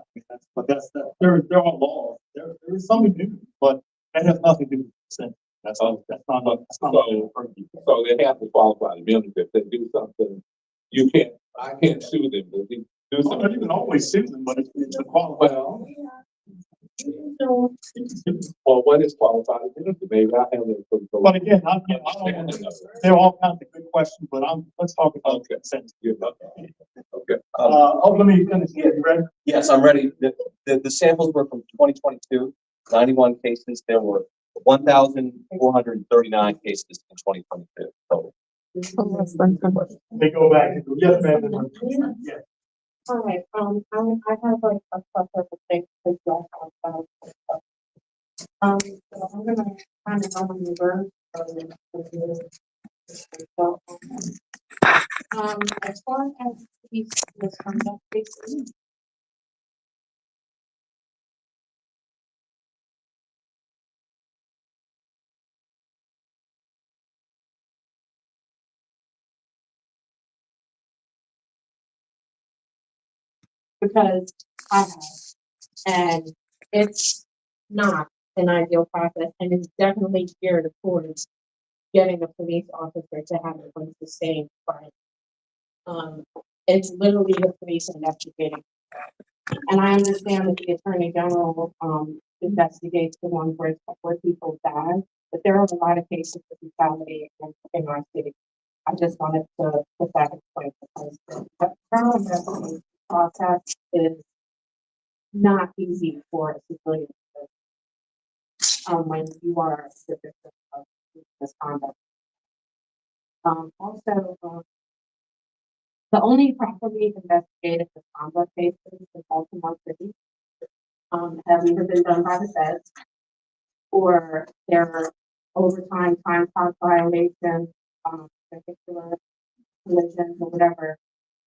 but there are laws. There is some immunity, but that has nothing to do with consent. That's not. So they have to qualify immunity. If they do something, I can't sue them. If they do Well, something. you can always sue them, but it's a qualified. Well, what is qualified immunity? Maybe I have it. But again, I don't know. There are all kinds of good questions, but let's talk about consent. Okay. Let me finish. Yeah, you ready? Yes, I'm ready. The samples were from 2022, 91 cases. There were 1,439 cases in 2022 total. They go back. Yes, ma'am. Yeah. All right, I have like a couple of things to talk about. So I'm gonna kind of go in reverse. As far as these misconduct cases. Because I have, and it's not an ideal process, and it's definitely geared towards getting a police officer to have a sustained fight. It's literally the police investigating. And I understand that the attorney general, investigates the ones where people die, but there are a lot of cases of brutality in our city. I just wanted to put that in place because the criminal investigation process is not easy for a civilian to when you are the victim of misconduct. Also, the only properly investigated misconduct cases in Baltimore City have either been done by the feds or there are overtime time clock violations, particular collisions or whatever.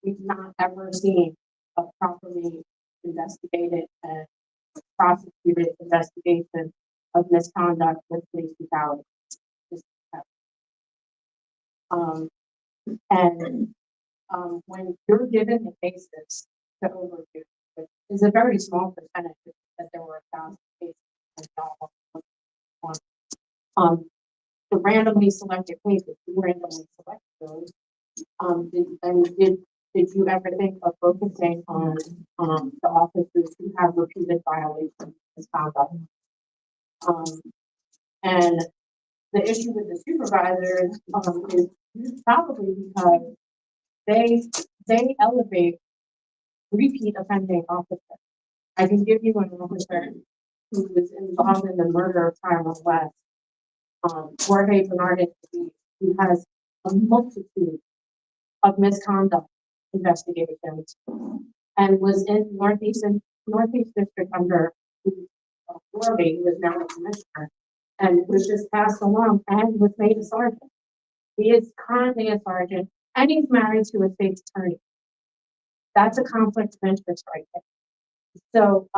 We've not ever seen a properly investigated and prosecuted investigation of misconduct with police brutality. And when you're given the cases to overview, which is a very small percentage that there were 1,000 cases. The randomly selected cases, you randomly select those. Did you ever think of focusing on the officers who have repeated violations of misconduct? And the issue with the supervisors is probably because they elevate repeat offending officers. I can give you an officer who was involved in the murder of Tyler West, Jorge Bernardes, who has a multitude of misconduct investigations and was in Northeast District under Worthy, who is now a commissioner, and was just passed along and was made a sergeant. He is currently a sergeant, and he's married to a state attorney. That's a conflict of interest right there. So,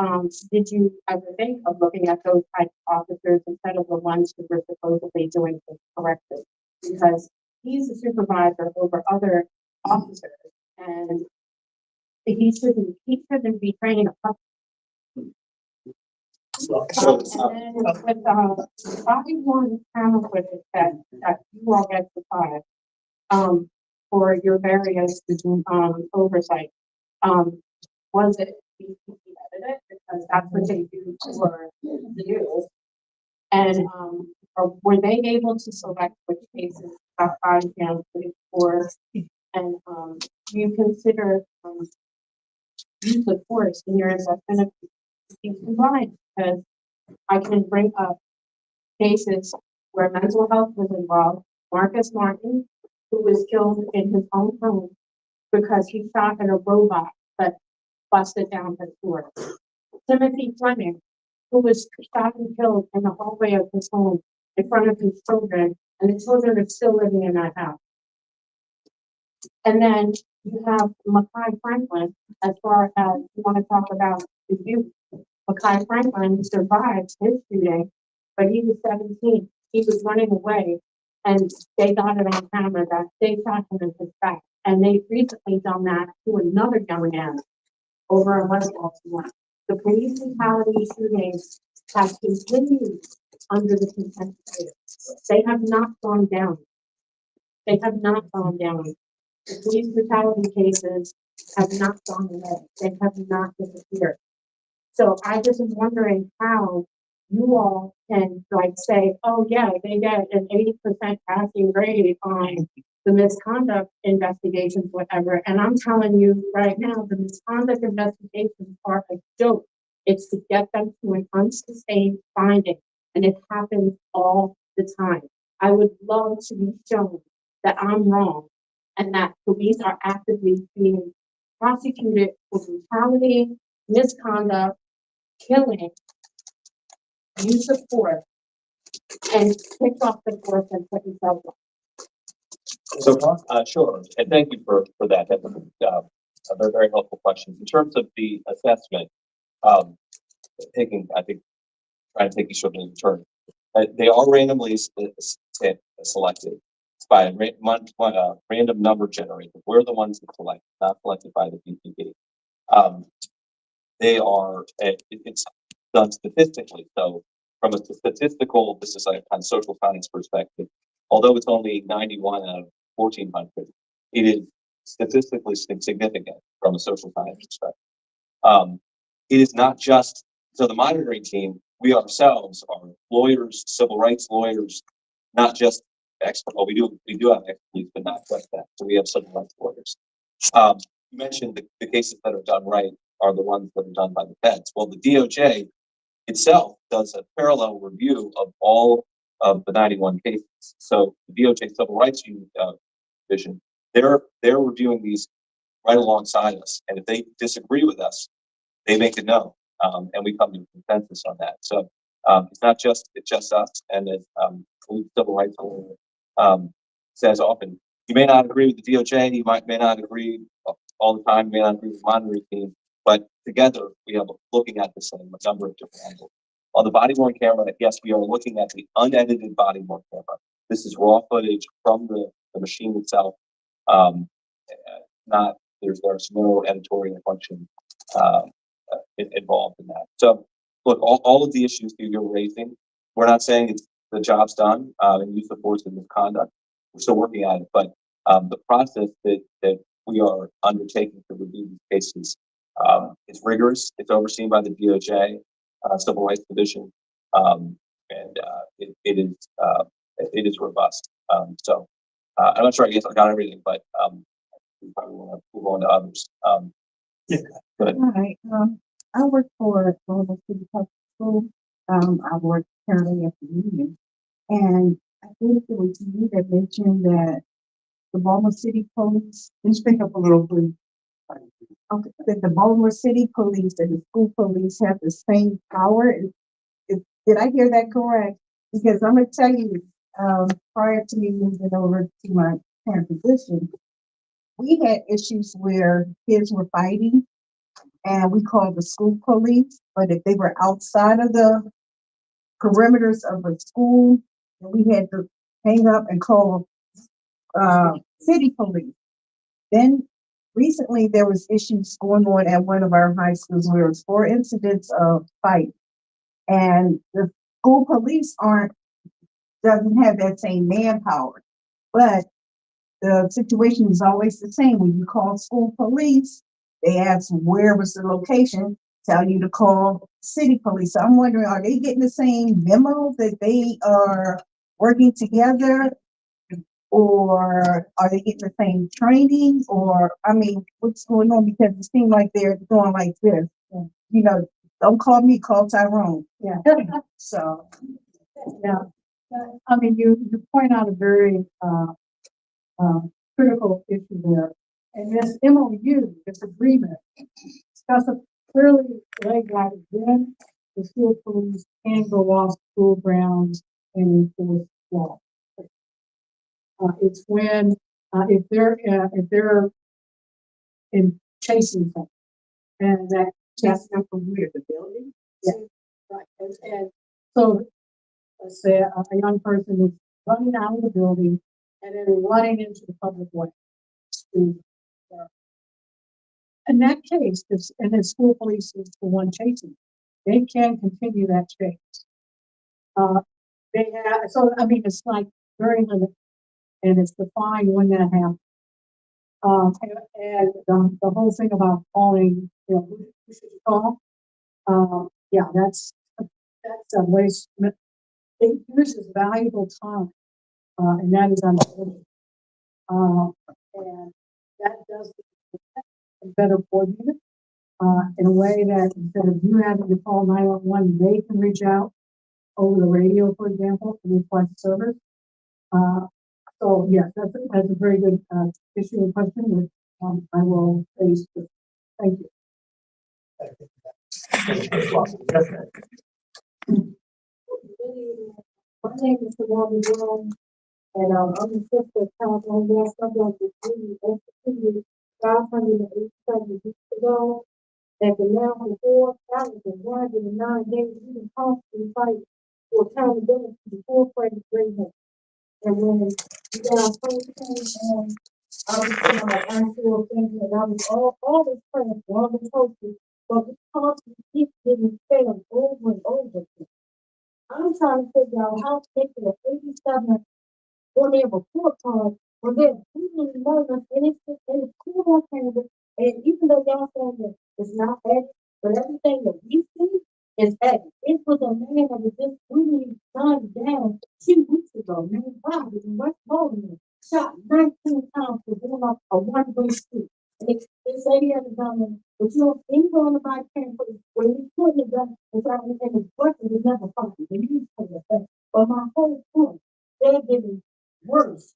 did you ever think of looking at those type of officers instead of the ones who were supposedly doing things correctly? Because he's a supervisor over other officers, and he shouldn't be training a puppy. So, And then with, body worn camera footage that you all get supplied, for your various, oversight, was it BCC edited? Because that's what they do for you. And, or were they able to select which cases got body cam footage for? And, do you consider, use of force in your assessment of these combined? Because I can bring up cases where mental health was involved. Marcus Martin, who was killed in his own home because he shot at a robot that busted down his door. Timothy Fleming, who was shot and killed in the hallway of his home in front of his children, and the children are still living in that house. And then you have Makai Franklin, as far as you want to talk about the youth. Makai Franklin survived his shooting, but he was 17. He was running away, and they got it on camera that they shot him in his back. And they've recently done that to another young man over in West Baltimore. The police brutality shootings have continued under the consent order. They have not gone down. They have not gone down. The police brutality cases have not gone away. They have not disappeared. So I just am wondering how you all can like say, oh yeah, they get an 80% passing grade on the misconduct investigations, whatever. And I'm telling you right now, the misconduct investigations are a joke. It's to get them to an unsustained finding. And it happens all the time. I would love to be shown that I'm wrong and that police are actively being prosecuted for brutality, misconduct, killing, use of force, and kick off the force and put themselves on. So, sure, and thank you for that. That's a very, very helpful question. In terms of the assessment, trying to take each other in turn. They are randomly selected. It's by a random number generator. We're the ones that select, not selected by the BPD. They are, it's done statistically. So from a statistical, this is like on social science perspective, although it's only 91 out of 1,400, it is statistically significant from a social science perspective. It is not just, so the monitoring team, we ourselves are lawyers, civil rights lawyers, not just expert, well, we do have expertise, but not just that. So we have civil rights lawyers. You mentioned the cases that are done right are the ones that are done by the feds. Well, the DOJ itself does a parallel review of all of the 91 cases. So the DOJ Civil Rights Division, they're reviewing these right alongside us. And if they disagree with us, they make it known, and we come to a consensus on that. So it's just us. And as civil rights lawyer says often, you may not agree with the DOJ, you may not agree all the time, you may not agree with the monitoring team, but together we have looking at this in a number of different angles. On the body worn camera, yes, we are looking at the unedited body worn camera. This is raw footage from the machine itself. There's no editorial function involved in that. So look, all of the issues that you're raising, we're not saying the job's done and use of force and misconduct. We're still working on it, but the process that we are undertaking to review these cases is rigorous. It's overseen by the DOJ Civil Rights Division, and it is robust. So I'm not sure. I guess I got everything, but we probably want to move on to others. Yeah. Go ahead. Hi, I work for Baltimore City Public School. I work currently at the union. And I think it was you that mentioned that the Baltimore City Police, can you speak up a little, please? Okay, that the Baltimore City Police and the school police have the same power. Did I hear that correct? Because I'm gonna tell you, prior to me moving over to my current position, we had issues where kids were fighting and we called the school police, but if they were outside of the perimeters of the school, then we had to hang up and call, city police. Then recently there was issues going on at one of our high schools where it was 4 incidents of fight. And the school police doesn't have that same manpower. But the situation is always the same. When you call school police, they ask where was the location, tell you to call city police. So I'm wondering, are they getting the same memo that they are working together? Or are they getting the same training? Or, I mean, what's going on? Because it seems like they're going like this. You know, don't call me, call Tyrone. Yeah. So, yeah. I mean, you point out a very, critical issue there. And this MOU, this agreement, clearly laid out again, the school police can go off school grounds and enforce law. It's when, if they're in chasing them, and that chasing them from where, the building? Yeah, right, and so, let's say a young person is running out of the building and then running into the public way. In that case, and the school police is the one chasing, they can continue that chase. They have, so, I mean, it's like very limited, and it's defined when that happens. And the whole thing about calling, you know, who should you call? Yeah, that's a waste. It uses valuable time, and that is unfortunate. And that does better coordinate, in a way that instead of you having to call 911, they can reach out over the radio, for example, to request service. So yeah, that's a very good, issue and question, which, I will face. Thank you. My name is Wanda Brown, and I'm the sister of California Gas Company. Executed 587 weeks ago. And the now before 109 days, we can constantly fight for accountability before Freddie Greenwood. And when we got our first thing, I was in my actual thinking, and I was all this praying for all the coaches, but because we keep getting failed over and over again. I'm trying to figure out how to get to the 87 on their report card, when they're really nervous, and it's cool on campus, and even though y'all saying that it's not accurate, but everything that we see is accurate. It was a man that was just really gunned down 2 weeks ago, man, Bobby in West Baltimore, shot 19 times for going up a one-way street. And they say he had a gun, but you know, anyone on the bike can't put it, when he put the gun, it's out in his butt, it never found it, and he's put it back. But my whole point, they're getting worse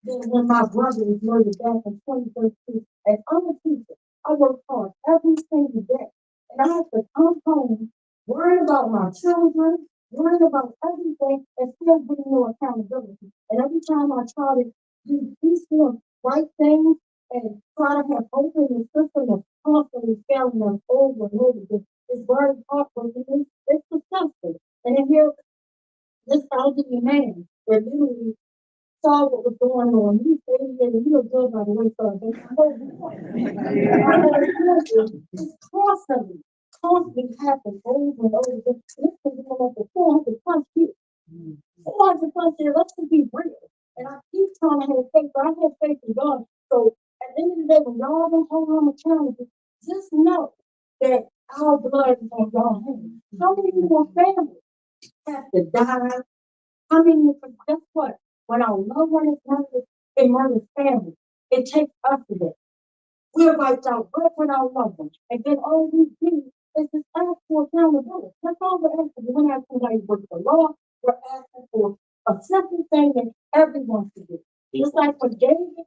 than when my brother was murdered back in 2013. And I'm a teacher. I work hard every single day. And I have to come home worrying about my children, worrying about everything, and still getting no accountability. And every time I try to do peaceful, right things and try to have hope in the system that's constantly failing us over and over again, it's very heartbreaking. It's disgusting. And then here, this elderly man that literally saw what was going on. He said, he was good by the way, so they it's constantly happen over and over again. This was going up for 400 plus years. 400 plus years, let's just be real. And I keep trying to have faith, but I have faith in God. So at the end of the day, when y'all don't hold on accountable, just know that our blood is on y'all hands. How many more families have to die? How many, guess what? When our loved one is murdered, they murder family. It takes us to that. We're wiped out right with our loved ones. And then all we do is just ask for accountability. That's all we're asking. We're not asking somebody to work the law. We're asking for a simple thing that everyone should do. Just like for David,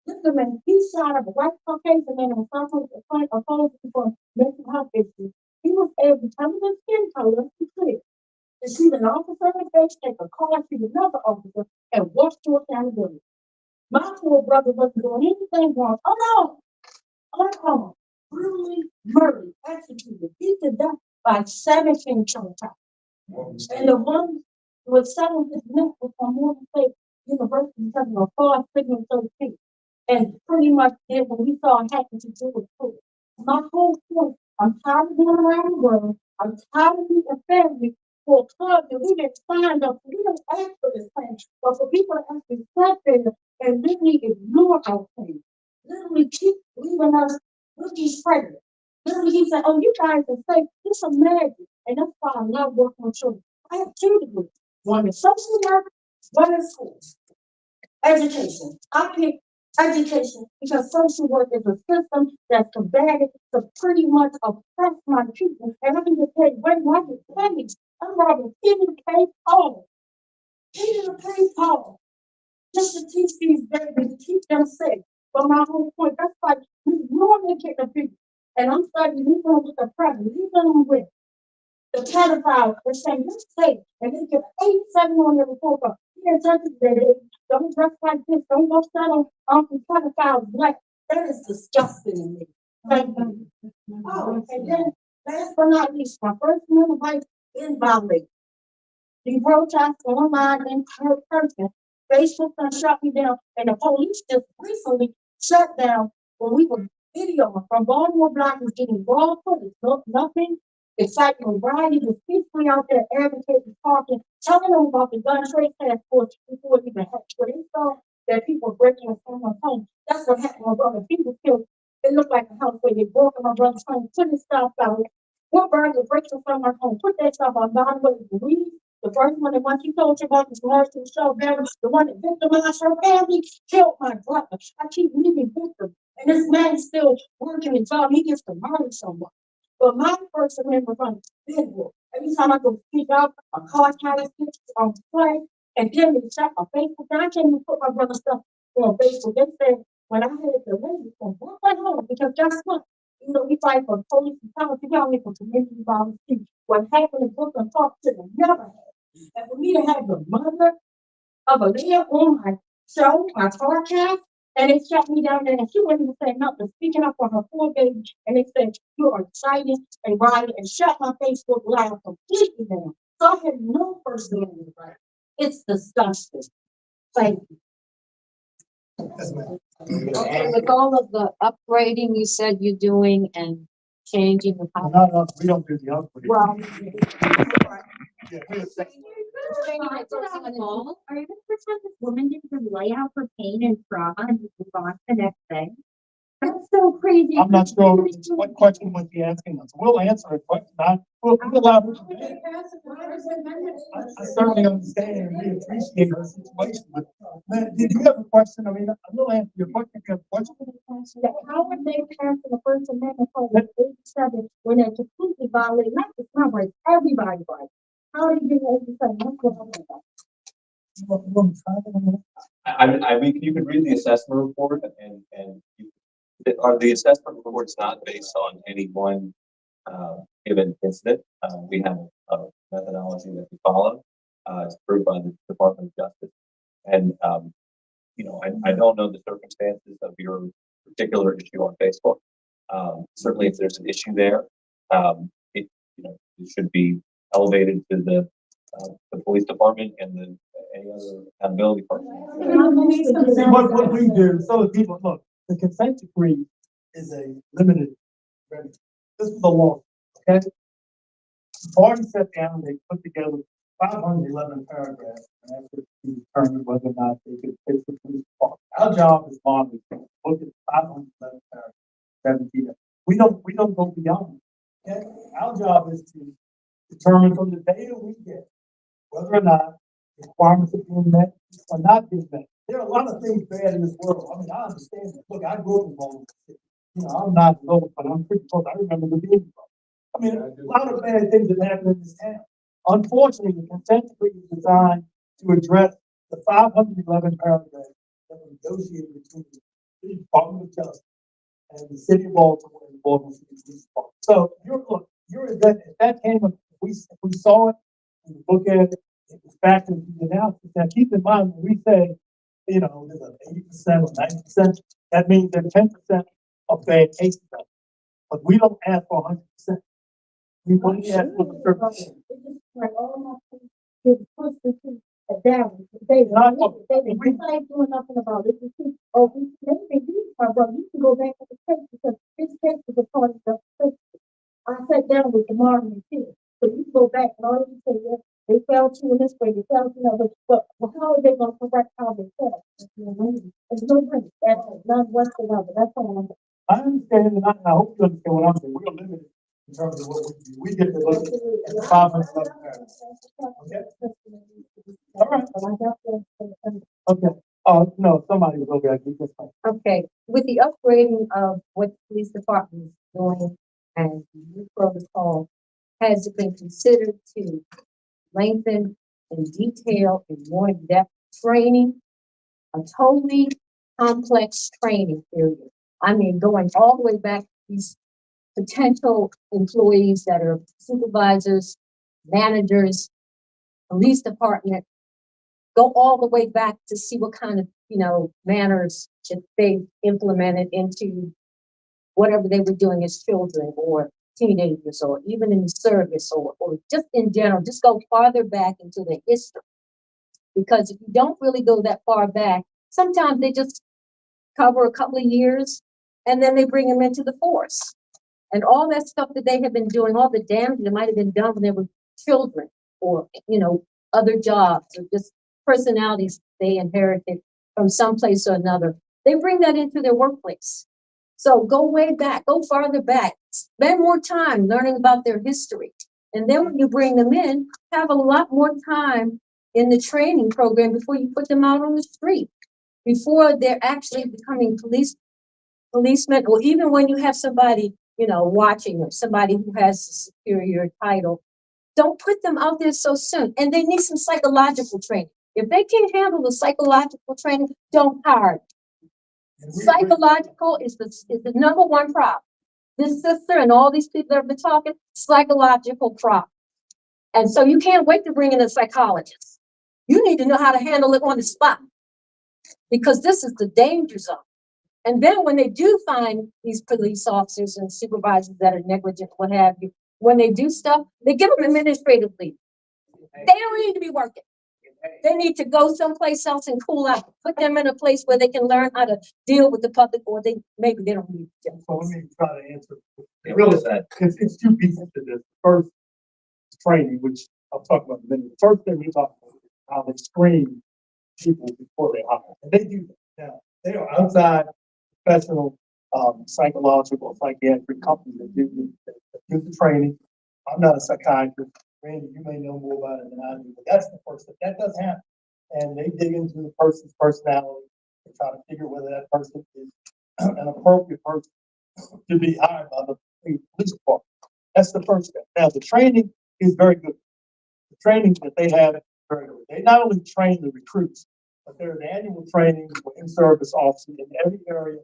look at man, he shot a white Caucasian man and was opposed for mental health issues. He was able to tell his skin color, let's be clear. to see an officer in the face, take a car, see another officer, and walk to accountability. My poor brother wasn't doing anything wrong. Oh no, unarmed, brutally murdered, executed, beat to death by 17 children. And the one was selling his neck was from Morgan State University because of a false signal, so to speak. And pretty much did what we saw happen to do with food. My whole point, I'm tired of being around the world. I'm tired of being a family for a club that we didn't sign up, we didn't ask for this thing, but for people to actually sit there and literally ignore our things, literally keep leaving us with these predators. Literally, he said, "Oh, you guys are safe. This is magic," and that's why I love working with children. I have two degrees, one in social work, one in school. Education. I picked education because social work is a system that's combated to pretty much oppress my people. And I can just tell you, wait, why you pay? I'm rather Peter K. Paul. Peter K. Paul. Just to teach these babies, to keep them safe. But my whole point, that's like, you normally get the people. And I'm starting to leave them with the president, leave them with the pedophile, they're saying, let's take, and they get 87 on their report card. Here in Texas, they don't dress like this, don't go settle on some pedophiles black. That is disgusting to me. Thank you. Oh, and then, last but not least, my first amendment right is violated. The protests online in person, Facebook done shut me down, and the police just recently shut down when we were videoing from Baltimore blockers getting raw footage, nothing exciting, riding just peacefully out there advocating, talking, telling them about the gun trade task force before it even happened. When they saw that people were breaking into someone's home, that's what happened to my brother. He was killed. It looked like a house where they broke in my brother's home, put his stuff out. What burger breaks in someone's home, put that stuff on non-way believe. The first one, the one she told you about, was married to Michelle Barry, the one that victimized her family, killed my brother. I keep leaving victims. And this man's still working his job. He gets to murder someone. But my first amendment was big book. Every time I go speak out, a car carries pictures on display, and then they check on Facebook. And I can't even put my brother's stuff on Facebook. They said when I had the lady from Brooklyn home, because guess what? You know, we fight for police brutality, only for community violence. What happened in Brooklyn Park should have never happened. And for me to have the mother of a man on my show, my podcast, and they shut me down there, and she wouldn't even say nothing, speaking up for her poor baby, and they said, you are excited and riding, and shut my Facebook live completely down. So I had no first amendment right. It's disgusting. Thank you. Okay, with all of the upgrading you said you're doing and changing the. No, we don't do the upgrade. Well, Yeah, we're the same. Are you the first time this woman didn't lay out her pain and trauma and just move on to the next thing? That's so crazy. I'm not sure what question was he asking us. We'll answer it, but we'll allow her to answer. I certainly understand and we appreciate her situation, but man, did you have a question? I mean, I will answer your question. If you have a question. How are they passing the First Amendment for 87 when they're completely violating not just my rights, everybody's rights? How are they doing 87? That's what I'm about. I mean, you could read the assessment report and the assessment report's not based on any one, given incident. We have a methodology that we follow, it's approved by the Department of Justice. And, you know, I don't know the circumstances of your particular issue on Facebook. Certainly if there's an issue there, it, you know, it should be elevated to the police department and any other accountability person. What we do, so that people, look, the consent decree is a limited remedy. This is the law, okay? The party sat down, they put together 511 paragraphs, and after we determined whether or not they could fix the police department. Our job is monitoring, look at 511 paragraphs, 17. We don't go beyond, okay? Our job is to determine from the data we get whether or not requirements are being met or not being met. There are a lot of things bad in this world. I mean, I understand that. Look, I grew up in Baltimore City. You know, I'm not old, but I'm pretty close. I remember the being. I mean, a lot of bad things that happened in this town. Unfortunately, the consent decree is designed to address the 511 paragraphs that were negotiated between the Department of Justice and the City of Baltimore and the Baltimore City Police Department. So, if that came, if we saw it, when you look at it, it's factored into the analysis. Now, keep in mind, when we say, you know, there's an 80% or 90%, that means there's 10% of bad cases. But we don't ask for 100%. We only ask for the 30%. Like all my kids pushed into a down. They like doing nothing about it. Oh, maybe you, my brother, you can go back to the case because this case was a part of the case. I sat down with the Martin too. So you go back and all you say, yeah, they fell to in this way, they fell to another, but how are they gonna correct how they fell? There's no way. That's none whatsoever. That's all I understand, and I hope you understand what I'm saying. We're limited in terms of what we do. We get to look at the province of Okay. All right. Okay. No, somebody was over there. You just like, Okay, with the upgrading of what the police department is doing and the new protocol, has it been considered to lengthen and detail and more in-depth training? A totally complex training period. I mean, going all the way back to these potential employees that are supervisors, managers, police department, go all the way back to see what kind of, manners that they implemented into whatever they were doing as children or teenagers or even in the service or just in general, just go farther back into the history. Because if you don't really go that far back, sometimes they just cover a couple of years and then they bring them into the force. And all that stuff that they have been doing, all the damage that might have been done when they were children or, other jobs or just personalities they inherited from someplace or another, they bring that into their workplace. So go way back, go farther back, spend more time learning about their history. And then when you bring them in, have a lot more time in the training program before you put them out on the street, before they're actually becoming policemen, or even when you have somebody, watching them, somebody who has a superior title. Don't put them out there so soon. And they need some psychological training. If they can't handle the psychological training, don't hire them. Psychological is the number one problem. This sister and all these people that have been talking, psychological problem. And so you can't wait to bring in a psychologist. You need to know how to handle it on the spot, because this is the danger zone. And then when they do find these police officers and supervisors that are negligent, what have you, when they do stuff, they give them administrative leave. They don't need to be working. They need to go someplace else and cool out. Put them in a place where they can learn how to deal with the public, or maybe they don't need to. so let me try to answer. Yeah, what is that? It's two pieces to this. First, training, which I'll talk about in a minute. The first thing we talk about is how they screen people before they hire. And they do that. Now, they are outside professional, psychological, psychiatric companies that do the training. I'm not a psychiatrist. Randy, you may know more about it than I do, but that's the first step. That does happen. And they dig into the person's personality and try to figure whether that person is an appropriate person to be hired by the police department. That's the first step. Now, the training is very good. The training that they have is very good. They not only train the recruits, but there's annual training for in-service officers in every area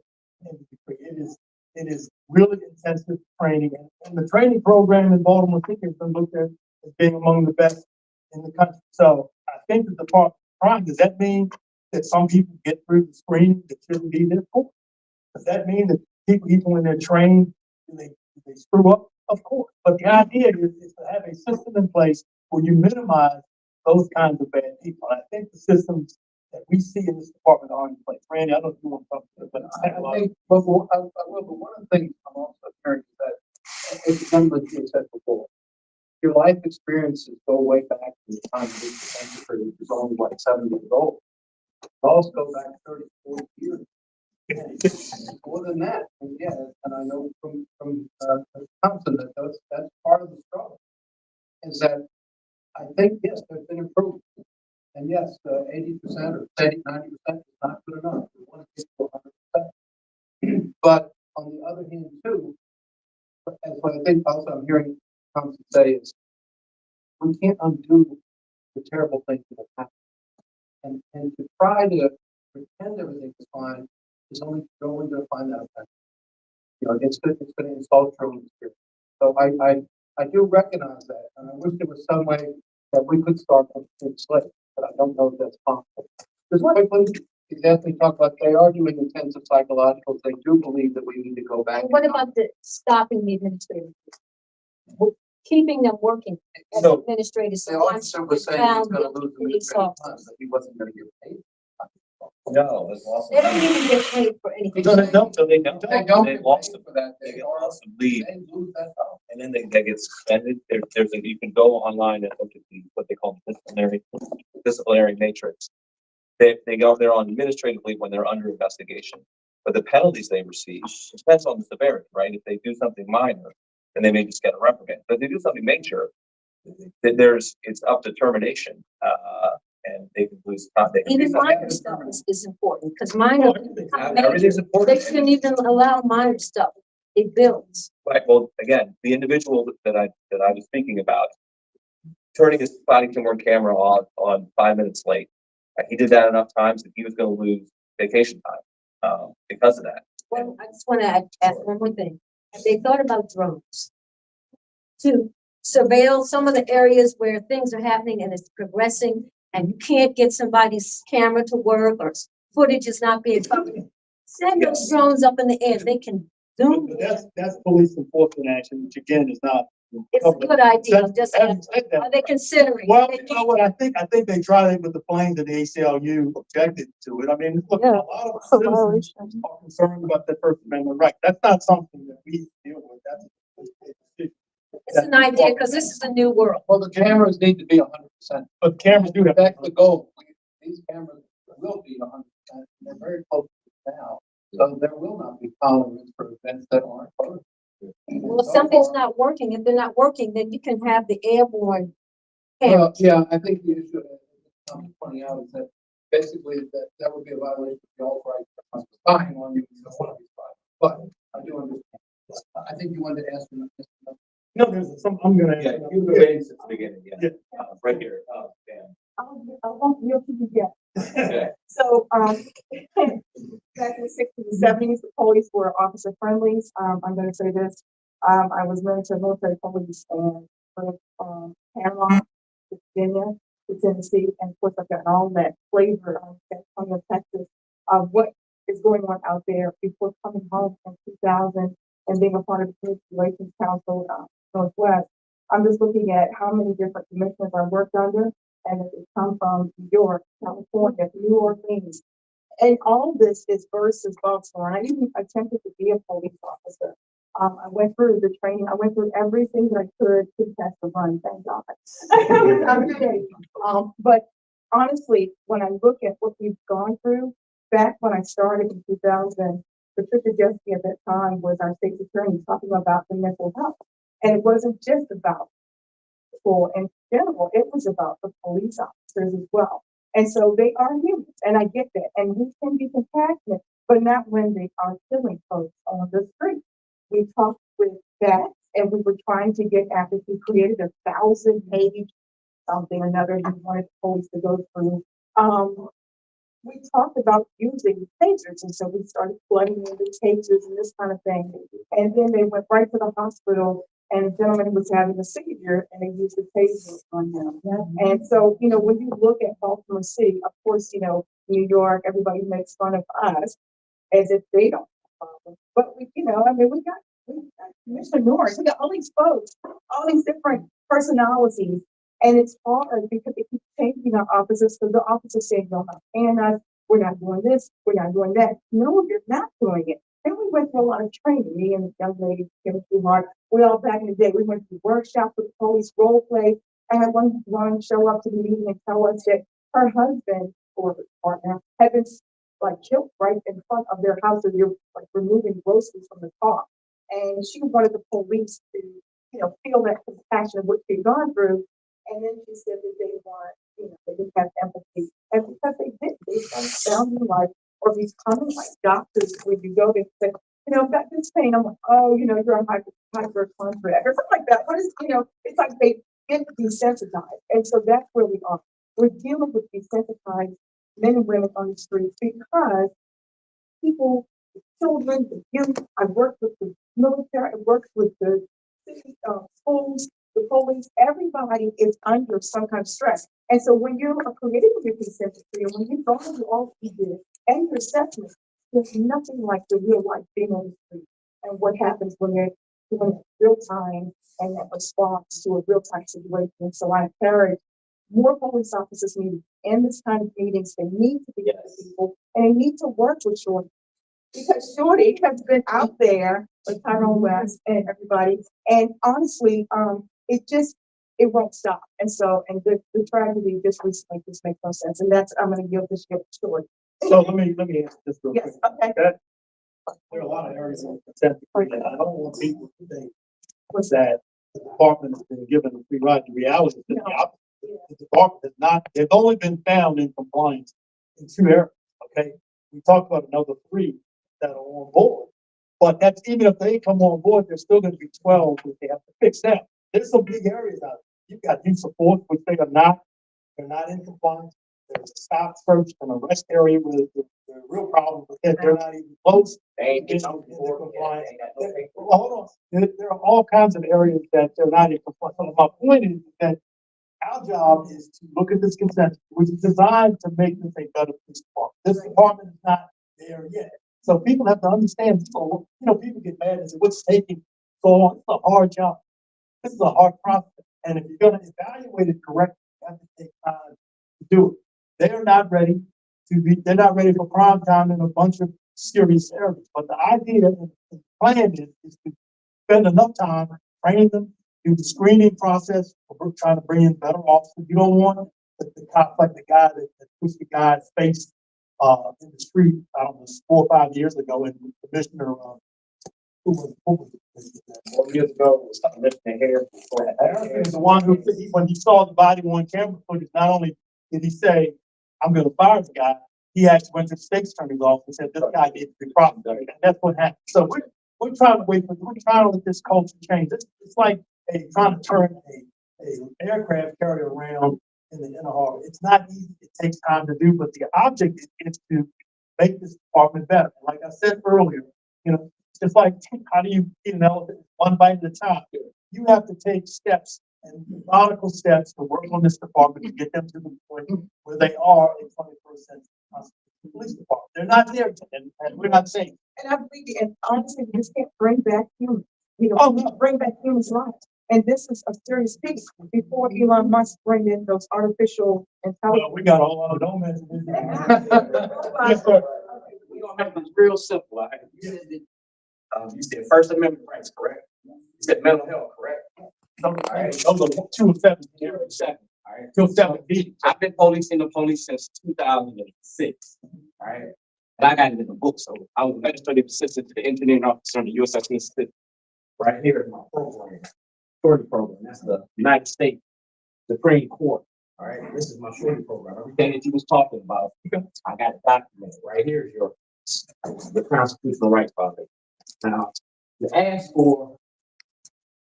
in the degree. It is really intensive training, and the training program in Baltimore City has been looked at as being among the best in the country. So I think that the part crime, does that mean that some people get through the screening that shouldn't be there for? Does that mean that people when they're trained, they screw up? Of course. But the idea is to have a system in place where you minimize those kinds of bad people. And I think the systems that we see in this department are in place. Randy, I don't know if you want to talk to it, but I think, but one of the things I'm also hearing is that, it's done what you said before. Your life experiences go way back to the time of the century, which is only like 7 years old. Also go back 30, 40 years. More than that, and yeah, and I know from Thompson that that's part of the struggle. Is that I think yes, there's been improvement, and yes, 80% or 90% is not good enough. We want to get to 100%. But on the other hand, too, as what I think also I'm hearing Thompson say is, we can't undo the terrible things that have happened, and to try to pretend everything is fine is only going to find that effect. It's going to insult your own experience. So I do recognize that, and I wish there was some way that we could start a clean slate, but I don't know if that's possible. Just quickly, exactly talk about, they are doing intensive psychologicals. They do believe that we need to go back. What about the stopping the administrators? Keeping them working as So, administrators. The So once officer was saying he's gonna lose the police administrative officer. time, that he wasn't gonna get paid. No, it's awesome. They don't even get paid for anything. No, they don't. So they don't. They don't They get lost paid them. for that. They They get are, lost them leave, they lose that job. and then they get suspended. There's a, you can go online and look at what they call disciplinary matrix. They go there on administrative leave when they're under investigation. But the penalties they receive depends on the severity, right? If they do something minor, then they may just get a reprimand. But if they do something major, then it's up to termination, and they can lose. They can Even lose something. minor stuff is important, because minor, Everything's they important. shouldn't even allow minor stuff. It builds. Right, well, again, the individual that I was speaking about, turning his body camera on 5 minutes late. He did that enough times that he was gonna lose vacation time, because of that. Well, I just want to add one more thing. Have they thought about drones? To surveil some of the areas where things are happening and it's progressing, and you can't get somebody's camera to work, or footage is not being covered. Send those drones up in the air. They can zoom. But that's police enforcement action, which again is not. It's a good idea. I'm just, Having said that, are they considering? well, you know what, I think they tried it with the planes and the ACLU objected to it. I mean, look, a Yeah, lot of it's a citizens violation. are concerned about their First Amendment right. That's not something that we deal with. It's an idea, because this is a new world. Well, the cameras need to be 100%. But cameras do have. That's the goal. These cameras will be 100%. They're very close to it now. So there will not be tolerance for events that aren't posted. Well, if something's not working, if they're not working, then you can have the airborne camera. Well, yeah, I think the issue that I'm pointing out is that basically that would be a violation of the alt-right spying on you. You don't want to be spying. But I do understand. I think you wanted to ask me. No, there's some, I'm gonna. Yeah, you've been waiting since the beginning, yeah. Yeah. Right here, Dan. I won't yield to you yet. Okay. So, back in the sixties and seventies, the police were officer friendlies. I'm gonna say this. I was married to a military police and from Panama, to Virginia, to Tennessee, and of course I've gotten all that flavor of California, Texas, of what is going on out there before coming home in 2000 and being a part of the Community Relations Council, Northwest. I'm just looking at how many different commissioners I worked under, and it come from New York, California, New Orleans. And all this is versus Baltimore. And I even attempted to be a police officer. I went through the training. I went through everything that I could to test the run. Thank God. I'm kidding. But honestly, when I look at what we've gone through, back when I started in 2000, Patricia Jesse at that time was our state attorney talking about the mental health. And it wasn't just about people in general, it was about the police officers as well. And so they are humans, and I get that. And we can be compassionate, but not when they are killing folks on the street. We talked with that, and we were trying to get after, we created a 1,000-page something or another he wanted the police to go through. We talked about using tasers, and so we started flooding in the tasers and this kind of thing. And then they went right to the hospital, and a gentleman was having a seizure, and they used the taser on him. And so, when you look at Baltimore City, of course, New York, everybody makes fun of us as if they don't have problems. But we got Commissioner Norris, we got all these folks, all these different personalities. And it's hard because it keeps changing our officers, because the officers say, you're not paying us, we're not doing this, we're not doing that. No, you're not doing it. Then we went through a lot of training, me and the young lady, Kim Hart, we all back in the day, we went to workshops with police role play. I had one show up to the meeting and tell us that her husband or partner had been killed right in front of their house, and they're removing groceries from the car. And she wanted the police to, feel that compassion of what she'd gone through. And then she said that they want, they didn't have empathy. And because they didn't, they started sounding like, or becoming like doctors. When you go, they say, got this pain. I'm like, oh, you're on hypochondriac or something like that. What is, it's like they get desensitized. And so that's where we are. We're dealing with desensitized men and women on the streets because people, the children, the youth, I worked with the military, I worked with the schools, the police, everybody is under some kind of stress. And so when you're creating your consent decree, and when you go through all you did and your assessment, there's nothing like the real life being on the street and what happens when you're doing real time and that response to a real time situation. So I encourage more police officers need in this kind of meetings. They need to be with people and they need to work with Shorty. Because Shorty has been out there with Tyrone West and everybody. And honestly, it won't stop. And so, and the tragedy just recently just makes no sense. And that's, I'm gonna give this story. So let me answer this real quick. Yes, okay. That, there are a lot of areas in the consent decree that I don't want people to think was that the department has been given a free ride. The reality is that the opposite. The department has not, they've only been found in compliance in 2 areas, okay? We talked about another 3 that are on board. But that's even if they come on board, there's still gonna be 12 that they have to fix that. There's some big areas out there. You've got youth support, which they're not in compliance. There's a stop search and arrest area where the real problem is that they're not even close. They ain't in get no compliance. Well, hold on, there are all kinds of areas that they're not in compliance. So my point is that our job is to look at this consent, which is designed to make this a better police department. This department is not there yet. So people have to understand, people get mad and say, what's taking so long? It's a hard job. This is a hard process. And if you're gonna evaluate it correctly, you have to take time to do it. They're not ready for prime time in a bunch of serious areas. But the idea and the plan is to spend enough time training them, do the screening process. We're trying to bring in better officers. You don't want the cop like the guy that pushed the guy's face in the street, I don't know, 4 or 5 years ago, and the commissioner, who was the commissioner? 4 years ago, it was Commissioner Harris. Harris is the one who, when he saw the body on camera footage, not only did he say, I'm gonna fire the guy, he actually went to the state's attorney's office and said, this guy needs to be prosecuted. And that's what happened. So we're trying to we're trying to let this culture change. It's like trying to turn a aircraft carrier around in the inner harbor. It's not easy. It takes time to do, but the object is to make this department better. Like I said earlier, it's just like, how do you eat an elephant one bite at a time? You have to take steps and methodical steps to work on this department to get them to the point where they are in 21st century police department. They're not there, and we're not saying. And I believe, and honestly, we just can't bring back humans. No. Bring back humans' lives. And this is a serious piece before Elon Musk bring in those artificial intelligence. Well, we got all our domains. Yes, sir. We're gonna make this real simple, all right? You said First Amendment rights, correct? You said mental health, correct? Those are 2 of 7. All right. 2 of 7. I've been policing the police since 2006. All right. And I got it in the book. So I was administrative assistant to the engineering officer in the USS Mississippi. Right here is my program, shorty program. That's the United States Supreme Court. All right. This is my shorty program. Everything that you was talking about, I got it documented. Right here is the constitutional rights project. Now, you ask for,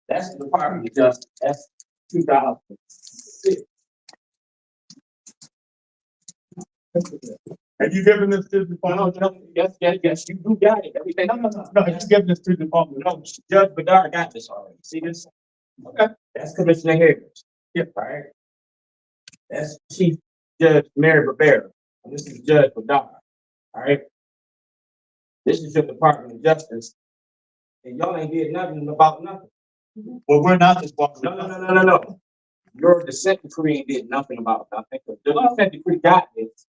that's the Department of Justice. That's 2006. Have you given this to the department? Yes, you do got it. Everything. No. Have you given this to the department? No, Judge Bedard got this already. See this? Okay. That's Commissioner Harris. Yeah. All right. That's Chief Judge Mary Rivera. And this is Judge Bedard. All right. This is your Department of Justice. And y'all ain't did nothing about nothing. Well, we're not this department. No. Your dissent decree ain't did nothing about nothing. The dissent decree got this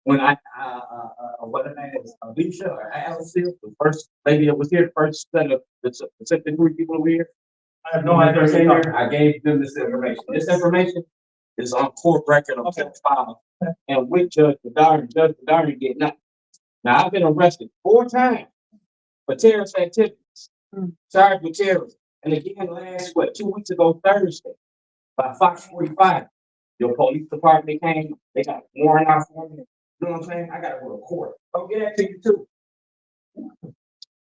when what her name is, Alicia or Alice, the first lady that was here, the first set of the dissent decree people were here. I have no idea. I gave them this information. This information is on court record of file. And with Judge Bedard, Judge Bedard did nothing. Now, I've been arrested 4 times for terrorist activities, charged with terrorism. And again, last, 2 weeks ago, Thursday, by Fox 45, your police department came, they got warrant out for me. You know what I'm saying? I gotta go to court. I'll get that to you too.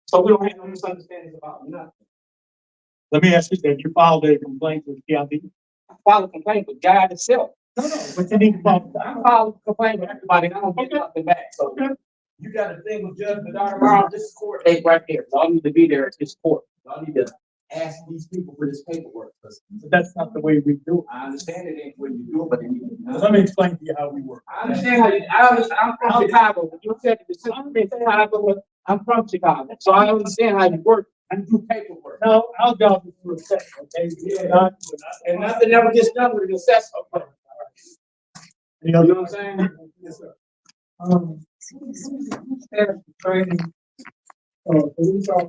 So we don't have no misunderstandings about nothing. Let me ask you, have you filed a complaint with PID? I filed a complaint with God itself. No, but you need to file. I filed a complaint with everybody, and I don't get nothing back. So you got a thing with Judge Bedard tomorrow, this is court date right here. Y'all need to be there at this court. Y'all need to ask these people for this paperwork. But that's not the way we do it. I understand it ain't when you do it, but it needs to be done. Let me explain to you how we work. I understand how you, I'm from Chicago. You said the system in Chicago, I'm from Chicago, so I understand how you work and do paperwork. Now, our job is to assess, okay? We're not- And nothing ever gets done with an assessment. You You know what I'm saying? Yes, sir. Training. Police officers.